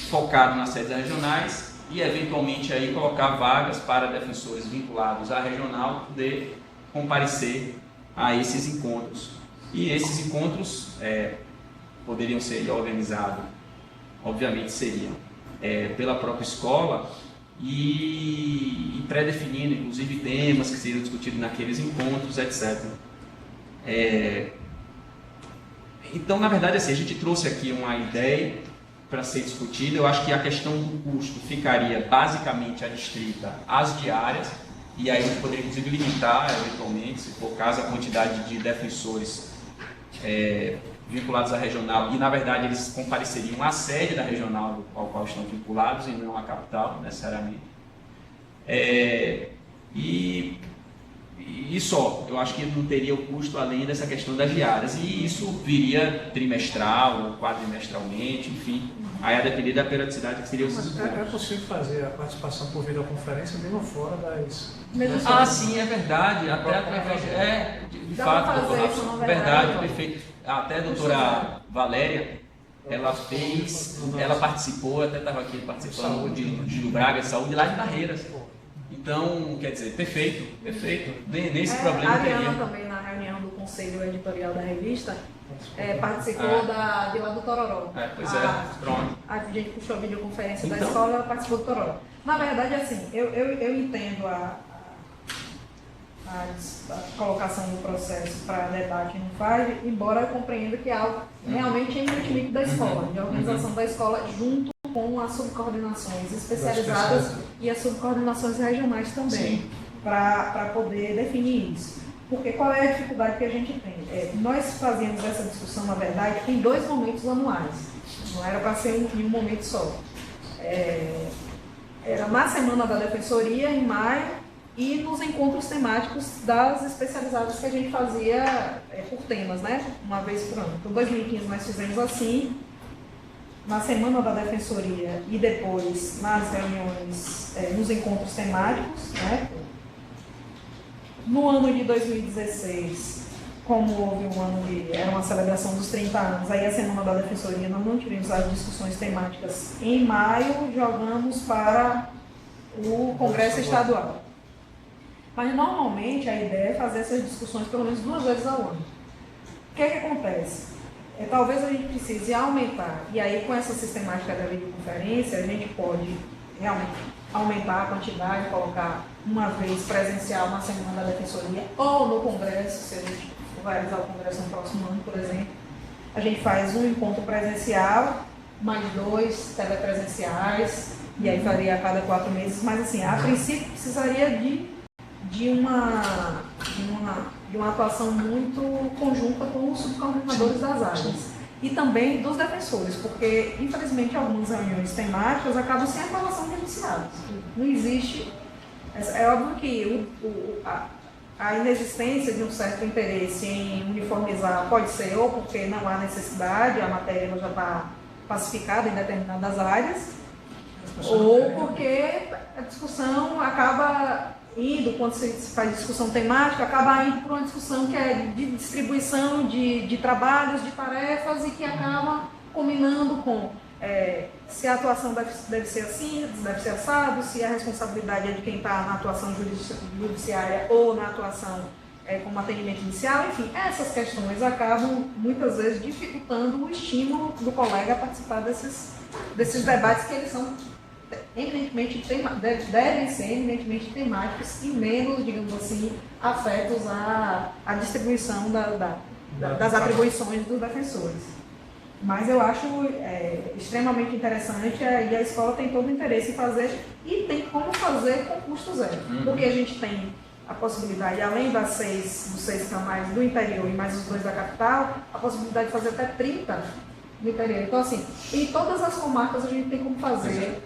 focado nas sedes regionais e eventualmente aí colocar vagas para defensores vinculados à regional poder comparecer a esses encontros. E esses encontros poderiam ser organizados, obviamente seriam, pela própria escola e pré-definindo inclusive temas que seriam discutidos naqueles encontros, etc. Então, na verdade, assim, a gente trouxe aqui uma ideia para ser discutida. Eu acho que a questão do custo ficaria basicamente adstrita às diárias, e aí a gente poderia inclusive limitar, eventualmente, se for o caso, a quantidade de defensores vinculados à regional, e na verdade eles compareceriam à sede da regional ao qual estão vinculados e não à capital, necessariamente. E só, eu acho que não teria o custo além dessa questão das diárias, e isso viria trimestral ou quadrimestralmente, enfim, aí a depender da periodicidade que seria os Mas é possível fazer a participação por videoconferência mesmo fora das... sim, é verdade, até através de fato, pra fazer doutor, isso, na verdade, verdade. perfeito. Até a doutora Valéria, ela participou, até estava aqui participando de Gil Braga, Saúde, lá de Barreiras. Então, quer dizer, perfeito. Nesse problema a Ariana teria. também, na reunião do conselho editorial da revista, participou de lá do Tororó. Pois pronto. A gente puxou a videoconferência da Então. escola, ela participou do Tororó. Na verdade, assim, eu entendo a colocação do processo para debate no FAG, embora eu compreenda que é algo realmente empreendimento da escola, de organização da escola, junto com as subcoordenações especializadas e as subcoordenações regionais também, para poder definir isso. Porque qual é a dificuldade que a gente tem? Nós fazíamos essa discussão, na verdade, em 2 momentos anuais, não era para ser em um momento só. Era na Semana da Defensoria, em maio, e nos encontros temáticos das especializadas que a gente fazia por temas, né? Uma vez por ano. Então, em 2015 nós fizemos assim, na Semana da Defensoria e depois nas reuniões, nos encontros temáticos, né? No ano de 2016, como houve um ano era uma celebração dos 30 anos, aí a Semana da Defensoria nós não tivemos as discussões temáticas em maio, jogamos para o Congresso Estadual. Mas normalmente a ideia é fazer essas discussões pelo menos 2 vezes ao ano. O que acontece? Talvez a gente precise aumentar, e aí com essa sistemática da videoconferência a gente pode realmente aumentar a quantidade, colocar uma vez presencial na Semana da Defensoria ou no Congresso, se a gente vai realizar o Congresso no próximo ano, por exemplo. A gente faz um encontro presencial, mais 2 telepresenciais, e aí faria a cada 4 meses, mas assim, a princípio precisaria de uma atuação muito conjunta com os subcoordenadores das áreas e também dos defensores, porque infelizmente algumas reuniões temáticas acabam sem aprovação de enunciados. Não existe, é óbvio que a inexistência de um certo interesse em uniformizar pode ser ou porque não há necessidade, a matéria já está pacificada em determinadas áreas, ou porque a discussão acaba indo, quando se faz discussão temática, acaba indo para uma discussão que é de distribuição de trabalhos, de tarefas e que acaba combinando com se a atuação deve ser assim, deve ser assado, se a responsabilidade é de quem está na atuação judiciária ou na atuação como atendimento inicial, enfim, essas questões acabam muitas vezes dificultando o estímulo do colega a participar desses debates que eles são eminentemente devem ser eminentemente temáticos e menos, digamos assim, afetos à distribuição das atribuições dos defensores. Mas eu acho extremamente interessante e a escola tem todo o interesse em fazer e tem como fazer com custo zero. Porque a gente tem a possibilidade, além dos 6 canais do interior e mais os 2 da capital, a possibilidade de fazer até 30 no interior. Então, assim, em todas as comarcas a gente tem como fazer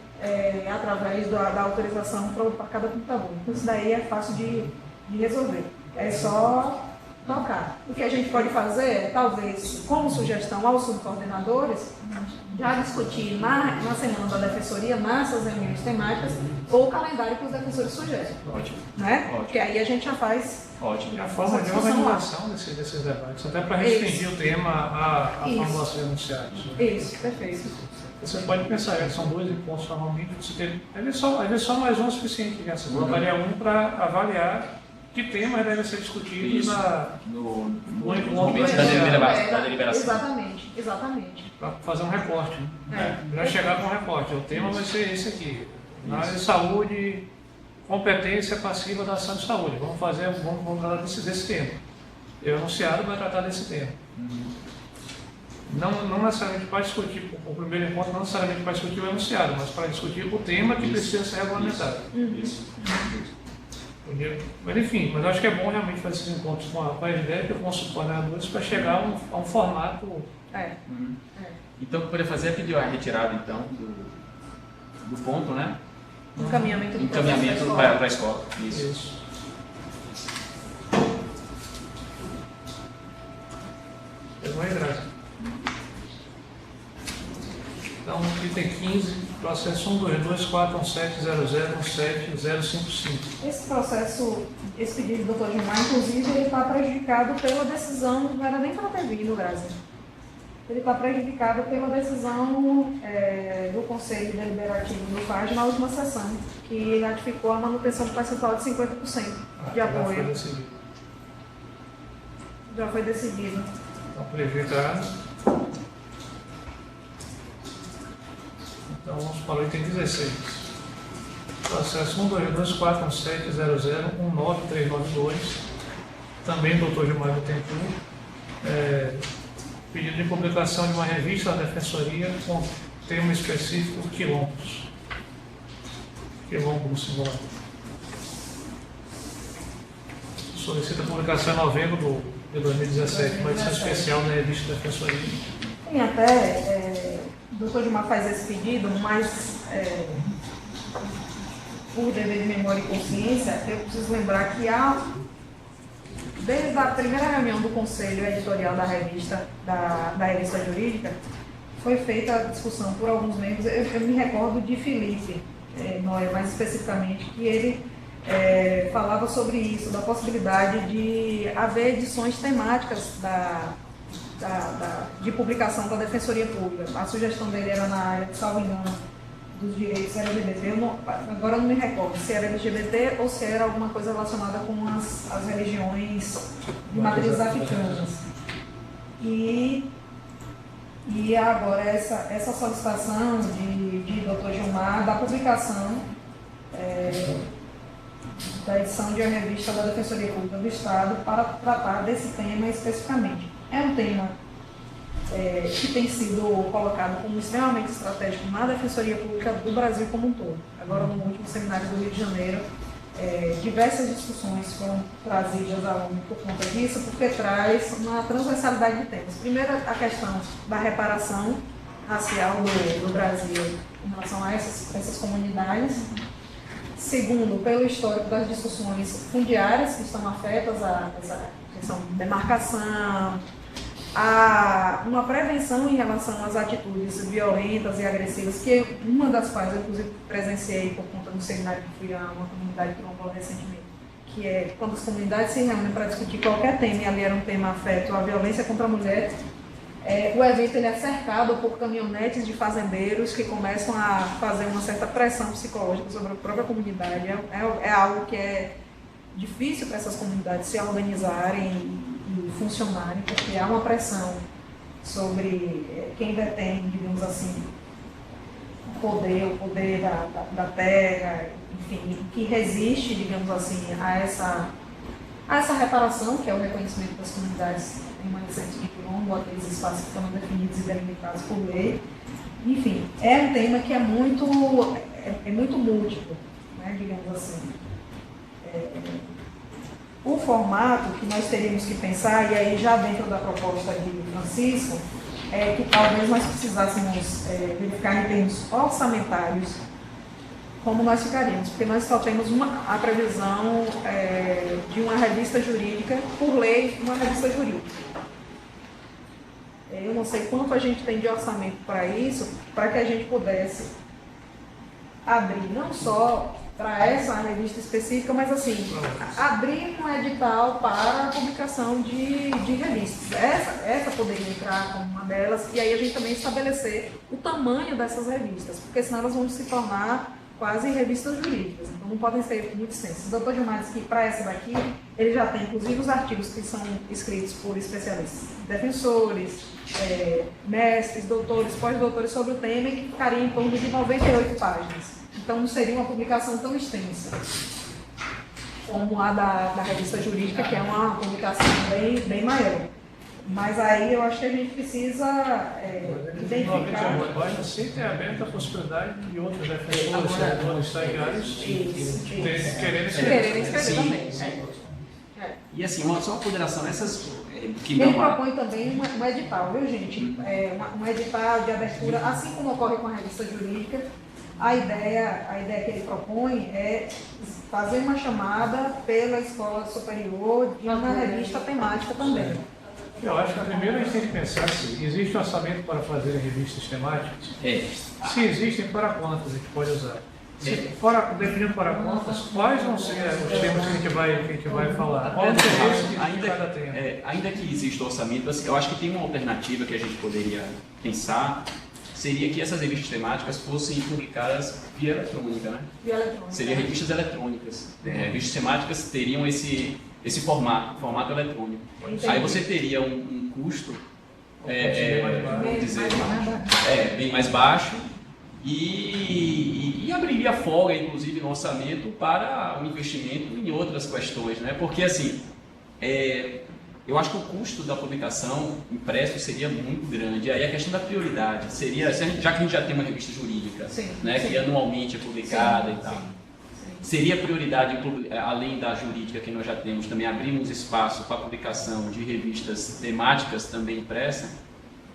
através da autorização para cada computador. Então, isso daí é fácil de resolver. É só tocar. O que a gente pode fazer, talvez, como sugestão aos subcoordenadores, já discutir na Semana da Defensoria, nessas reuniões temáticas, ou o calendário que os defensores sugerem. Ótimo. Né? Ótimo. Porque aí a gente já faz... Ótimo. A forma de organização desses debates, até para restringir o tema à formulação de enunciados. Isso, perfeito. Você pode pensar, são 2 encontros normalmente, às vezes só mais um é suficiente. Né? Você colocaria um para avaliar que temas devem ser discutidos no momento da deliberação. Exatamente. Para fazer um recorte. Já chegar com um recorte. O tema vai ser esse aqui. Na área de saúde, competência passiva da ação de saúde. Vamos tratar desse tema. O enunciado vai tratar desse tema. Não necessariamente para discutir o primeiro encontro, não necessariamente para discutir o enunciado, mas para discutir o tema que precisa ser regulamentado. Isso. Mas enfim, mas eu acho que é bom realmente fazer esses encontros com a SDEP e com os coordenadores para chegar a um formato. Então, o que poderia fazer é pedir a retirada então, do ponto, né? Encaminhamento do Encaminhamento para a escola. Isso. Não é graça. Então, item 15, processo 1224170017055. Esse processo, esse pedido do Dr. Gilmar, inclusive, ele está prejudicado pela decisão, não era nem para ter vindo, Grazi. Ele está prejudicado pela decisão do Conselho Deliberativo do FAG na última sessão, que ratificou a manutenção do percentual de 50% de apoio. Já foi decidido. Então, prejudicado. Então, vamos para o item 16. Processo 1224170019392, também do Dr. Gilmar Bittencourt, pedido de publicação de uma revista da Defensoria com tema específico quilombos. Quilombo no singular. Solicita a publicação em novembro de 2017, uma edição especial da revista da Defensoria. Tem até, o Dr. Gilmar faz esse pedido, mas por dever de memória e consciência, eu preciso lembrar que desde a primeira reunião do Conselho Editorial da revista jurídica, foi feita a discussão por alguns membros. Eu me recordo de Felipe Noia, mais especificamente, que ele falava sobre isso, da possibilidade de haver edições temáticas de publicação da Defensoria Pública. A sugestão dele era na área, salvo engano, dos direitos LGBT. Agora eu não me recordo se era LGBT ou se era alguma coisa relacionada com as religiões de matrizes africanas. E agora essa solicitação de Dr. Gilmar da publicação da edição de uma revista da Defensoria Pública do Estado para tratar desse tema especificamente. É um tema que tem sido colocado como extremamente estratégico na Defensoria Pública do Brasil como um todo. Agora, no último seminário do Rio de Janeiro, diversas discussões foram trazidas à ONU por conta disso, porque traz uma transversalidade de temas. Primeiro, a questão da reparação racial do Brasil em relação a essas comunidades. Segundo, pelo histórico das discussões fundiárias que estão afetas a essa questão de demarcação, a uma prevenção em relação às atitudes violentas e agressivas, que uma das quais eu inclusive presenciei por conta do seminário que fui a uma comunidade quilombola recentemente, que é quando as comunidades se reúnem para discutir qualquer tema, e ali era um tema afeto à violência contra a mulher, o evento ele é cercado por caminhonetes de fazendeiros que começam a fazer uma certa pressão psicológica sobre a própria comunidade. É algo que é difícil para essas comunidades se organizarem e funcionarem, porque há uma pressão sobre quem detém, digamos assim, o poder da terra, enfim, que resiste, digamos assim, a essa reparação, que é o reconhecimento das comunidades remanescentes de quilombo, aqueles espaços que foram definidos e delimitados por lei. Enfim, é um tema que é muito múltiplo, né, digamos assim. O formato que nós teríamos que pensar, e aí já dentro da proposta de Francisco, é que talvez nós precisássemos verificar em termos orçamentários como nós ficaríamos, porque nós só temos a previsão de uma revista jurídica, por lei, uma revista jurídica. Eu não sei quanto a gente tem de orçamento para isso, para que a gente pudesse abrir não só para essa revista específica, mas assim, abrir um edital para a publicação de revistas. Essa poderia entrar como uma delas, e aí a gente também estabelecer o tamanho dessas revistas, porque senão elas vão se tornar quase revistas jurídicas, então não podem ser muito extensas. O Dr. Gilmar disse que para essa daqui, ele já tem inclusive os artigos que são escritos por especialistas, defensores, mestres, doutores, pós-doutores sobre o tema, e que ficaria em torno de 98 páginas. Então não seria uma publicação tão extensa como a da revista jurídica, que é uma publicação bem maior. Mas aí eu acho que a gente precisa identificar. Mas sim tem aberto a possibilidade de outros defensores, senadores, estagiários quererem escrever Sim, também. sim. E assim, só uma ponderação, essas que Ele não propõe também um edital, viu, gente? Um edital de abertura, assim como ocorre com a revista jurídica. A ideia que ele propõe é fazer uma chamada pela escola superior de uma revista temática também. Eu acho que primeiro a gente tem que pensar se existe orçamento para fazer revistas temáticas. Se existem, para quantas a gente pode usar. Definindo para quantas, quais vão ser os temas que a gente vai falar? Qual o interesse de cada tema? Ainda que exista orçamento, assim, eu acho que tem uma alternativa que a gente poderia pensar, seria que essas revistas temáticas fossem publicadas via eletrônica, né? Seria revistas eletrônicas. Revistas temáticas teriam esse formato eletrônico. Entendi. Aí você teria um custo, vamos dizer, bem mais baixo e abriria folga, inclusive, no orçamento para o investimento em outras questões, né? Porque, assim, eu acho que o custo da publicação impresso seria muito grande. Aí a questão da prioridade seria, já que a gente já tem uma revista jurídica, né, que anualmente é publicada e tal, seria prioridade, além da jurídica que nós já temos, também abrirmos espaço para a publicação de revistas temáticas também impressas.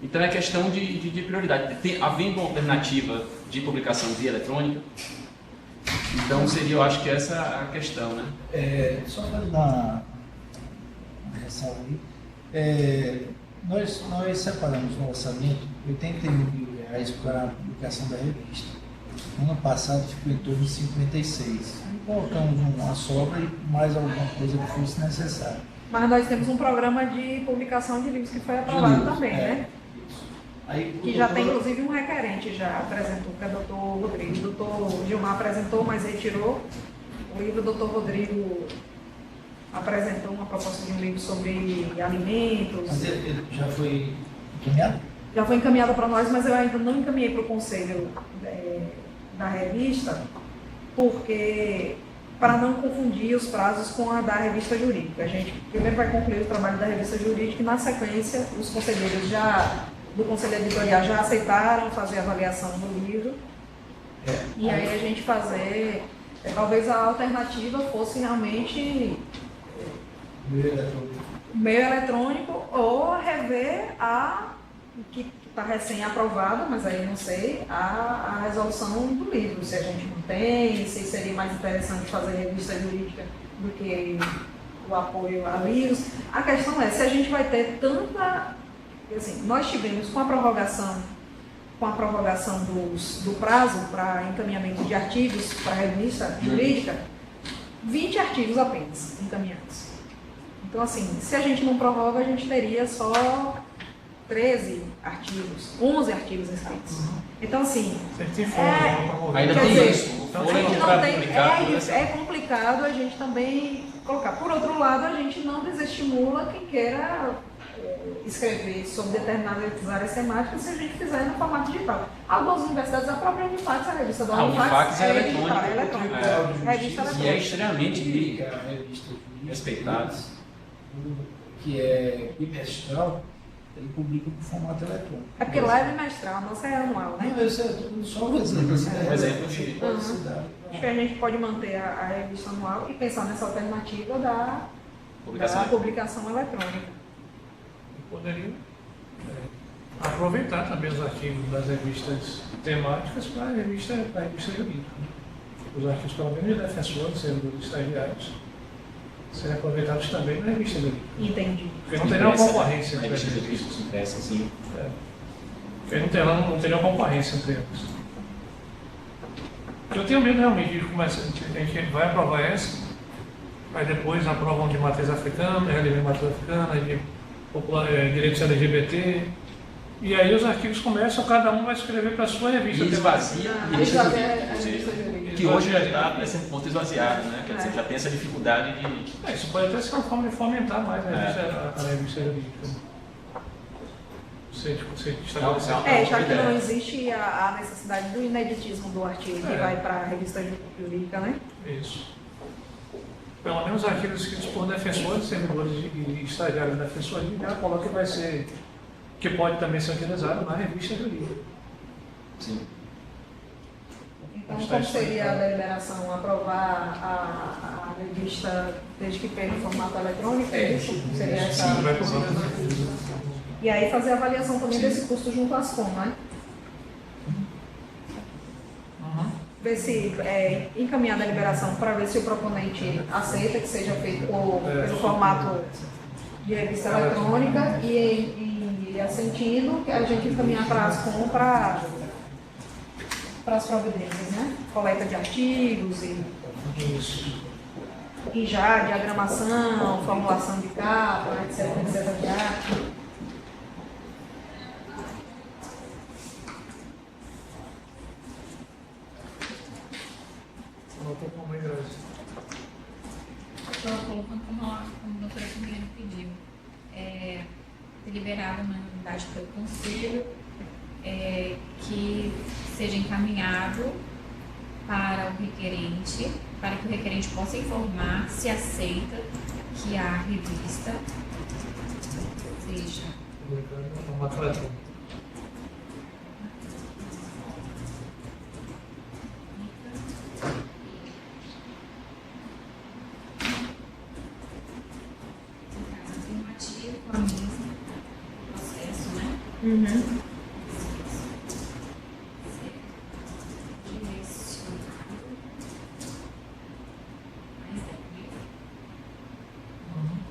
Então é questão de prioridade. Havendo uma alternativa de publicação via eletrônica, então seria, eu acho que essa a questão, né? Só para dar uma ressalva aí, nós separamos no orçamento R$81 mil para a publicação da revista. Ano passado ficou em torno de 56. Colocamos uma sobra e mais alguma coisa que fosse necessária. Mas nós temos um programa de publicação de livros que foi aprovado também, né? Aí, Que já tem inclusive um requerente, já apresentou, que é o doutor Rodrigo. O doutor Gilmar apresentou, mas retirou. O livro do doutor Rodrigo apresentou uma proposta de um livro sobre alimentos. Mas ele já foi encaminhado? Já foi encaminhado para nós, mas eu ainda não encaminhei para o conselho da revista, porque para não confundir os prazos com a da revista jurídica. A gente primeiro vai concluir o trabalho da revista jurídica e, na sequência, os conselheiros do conselho editorial já aceitaram fazer a avaliação do livro. E aí a gente fazer, talvez a alternativa fosse realmente meio eletrônico ou rever que está recém-aprovada, mas aí não sei, a resolução do livro, se a gente não tem, se seria mais interessante fazer revista jurídica do que o apoio a livros. A questão é, se a gente vai ter tanta... Assim, nós tivemos com a prorrogação do prazo para encaminhamento de artigos para a revista jurídica, 20 artigos apenas encaminhados. Então, assim, se a gente não prorroga, a gente teria só 13 artigos, 11 artigos escritos. Então, assim, ainda quer tem dizer, isso. a gente não tem, é complicado a gente também colocar. Por outro lado, a gente não desestimula quem queira escrever sobre determinadas áreas temáticas se a gente fizer no formato digital. Algumas universidades, a própria Unifax, a revista da Unifax é eletrônica. Revista eletrônica. E é extremamente respeitado. Que é bimestral, ele publica no formato eletrônico. É porque lá é bimestral, a nossa é anual, né? Não, esse é só um exemplo. Acho que a gente pode manter a revista anual e pensar nessa alternativa da publicação eletrônica. Poderia aproveitar também os artigos das revistas temáticas para a revista jurídica. Os artigos, pelo menos, de defensores, sendo estagiários, serem aproveitados também na revista jurídica. Entendi. Porque não teria uma concorrência entre as revistas revistas. impressas, sim. Porque não teria uma concorrência entre elas. Eu tenho medo realmente de começar. A gente vai aprovar essa, aí depois aprovam de matriz africana, de matriz africana, de direitos LGBT, e aí os artigos começam, cada um vai escrever para a sua revista. E esvazia a revista jurídica, que hoje já está nesse ponto esvaziado, né? Quer dizer, já tem essa dificuldade de... Isso pode até ser uma forma de fomentar mais a revista jurídica. Você estabelecer. Já que não existe a necessidade do ineditismo do artigo que vai para a revista jurídica, né? Isso. pelo menos artigos escritos por defensores, servidores e estagiários da defensoria, já coloca que vai ser, que pode também ser utilizado na revista jurídica. Sim. Então, como seria a deliberação? Aprovar a revista desde que tenha em formato eletrônico? É isso? Seria essa? Sim, vai aprovar. E aí fazer a avaliação também desse custo junto às FOM, né? Ver se encaminhar a deliberação para ver se o proponente aceita que seja feito pelo formato de revista eletrônica e assentindo que a gente encaminhar para as FOM para as providências, né? Coleta de artigos e já diagramação, formulação de capa, etc, de arte. Anotou como ingresso. Estou colocando como a doutora Camila pediu. Deliberado na unidade pelo Conselho, que seja encaminhado para o requerente, para que o requerente possa informar se aceita que a revista seja afirmativo com a mesma processo, né? Uhum.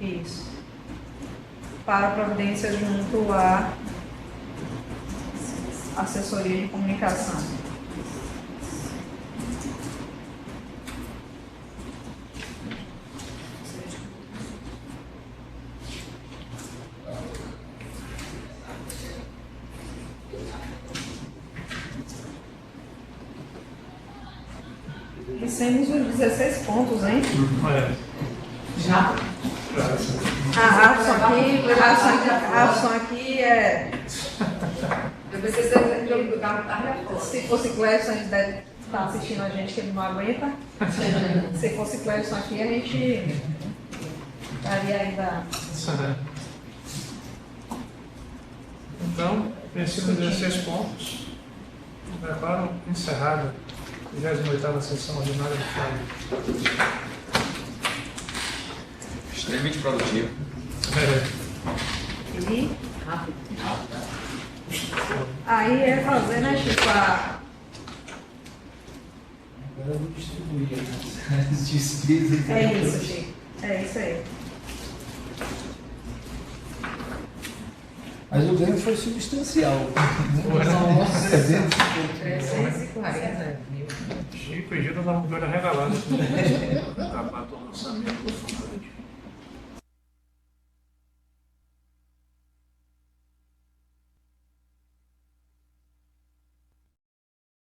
Isso. Para providência junto à assessoria de comunicação. Dissemos os 16 pontos, hein? Já? A ação aqui é. Eu preciso se fosse Clebson, ele deve estar assistindo a gente que ele não aguenta. Se fosse Clebson aqui, a gente estaria ainda. Então, princípio 16 pontos. Declaro encerrada a 28ª sessão ordinária do FAI. Extremamente produtivo. E aí é fazer, né, Chico? Agora eu vou distribuir as despesas. É isso, Chico. É isso aí. Mas o ganho foi substancial. Nossa, 340 mil. Chico e Gilda vão ver regalado. Acabar todo o orçamento.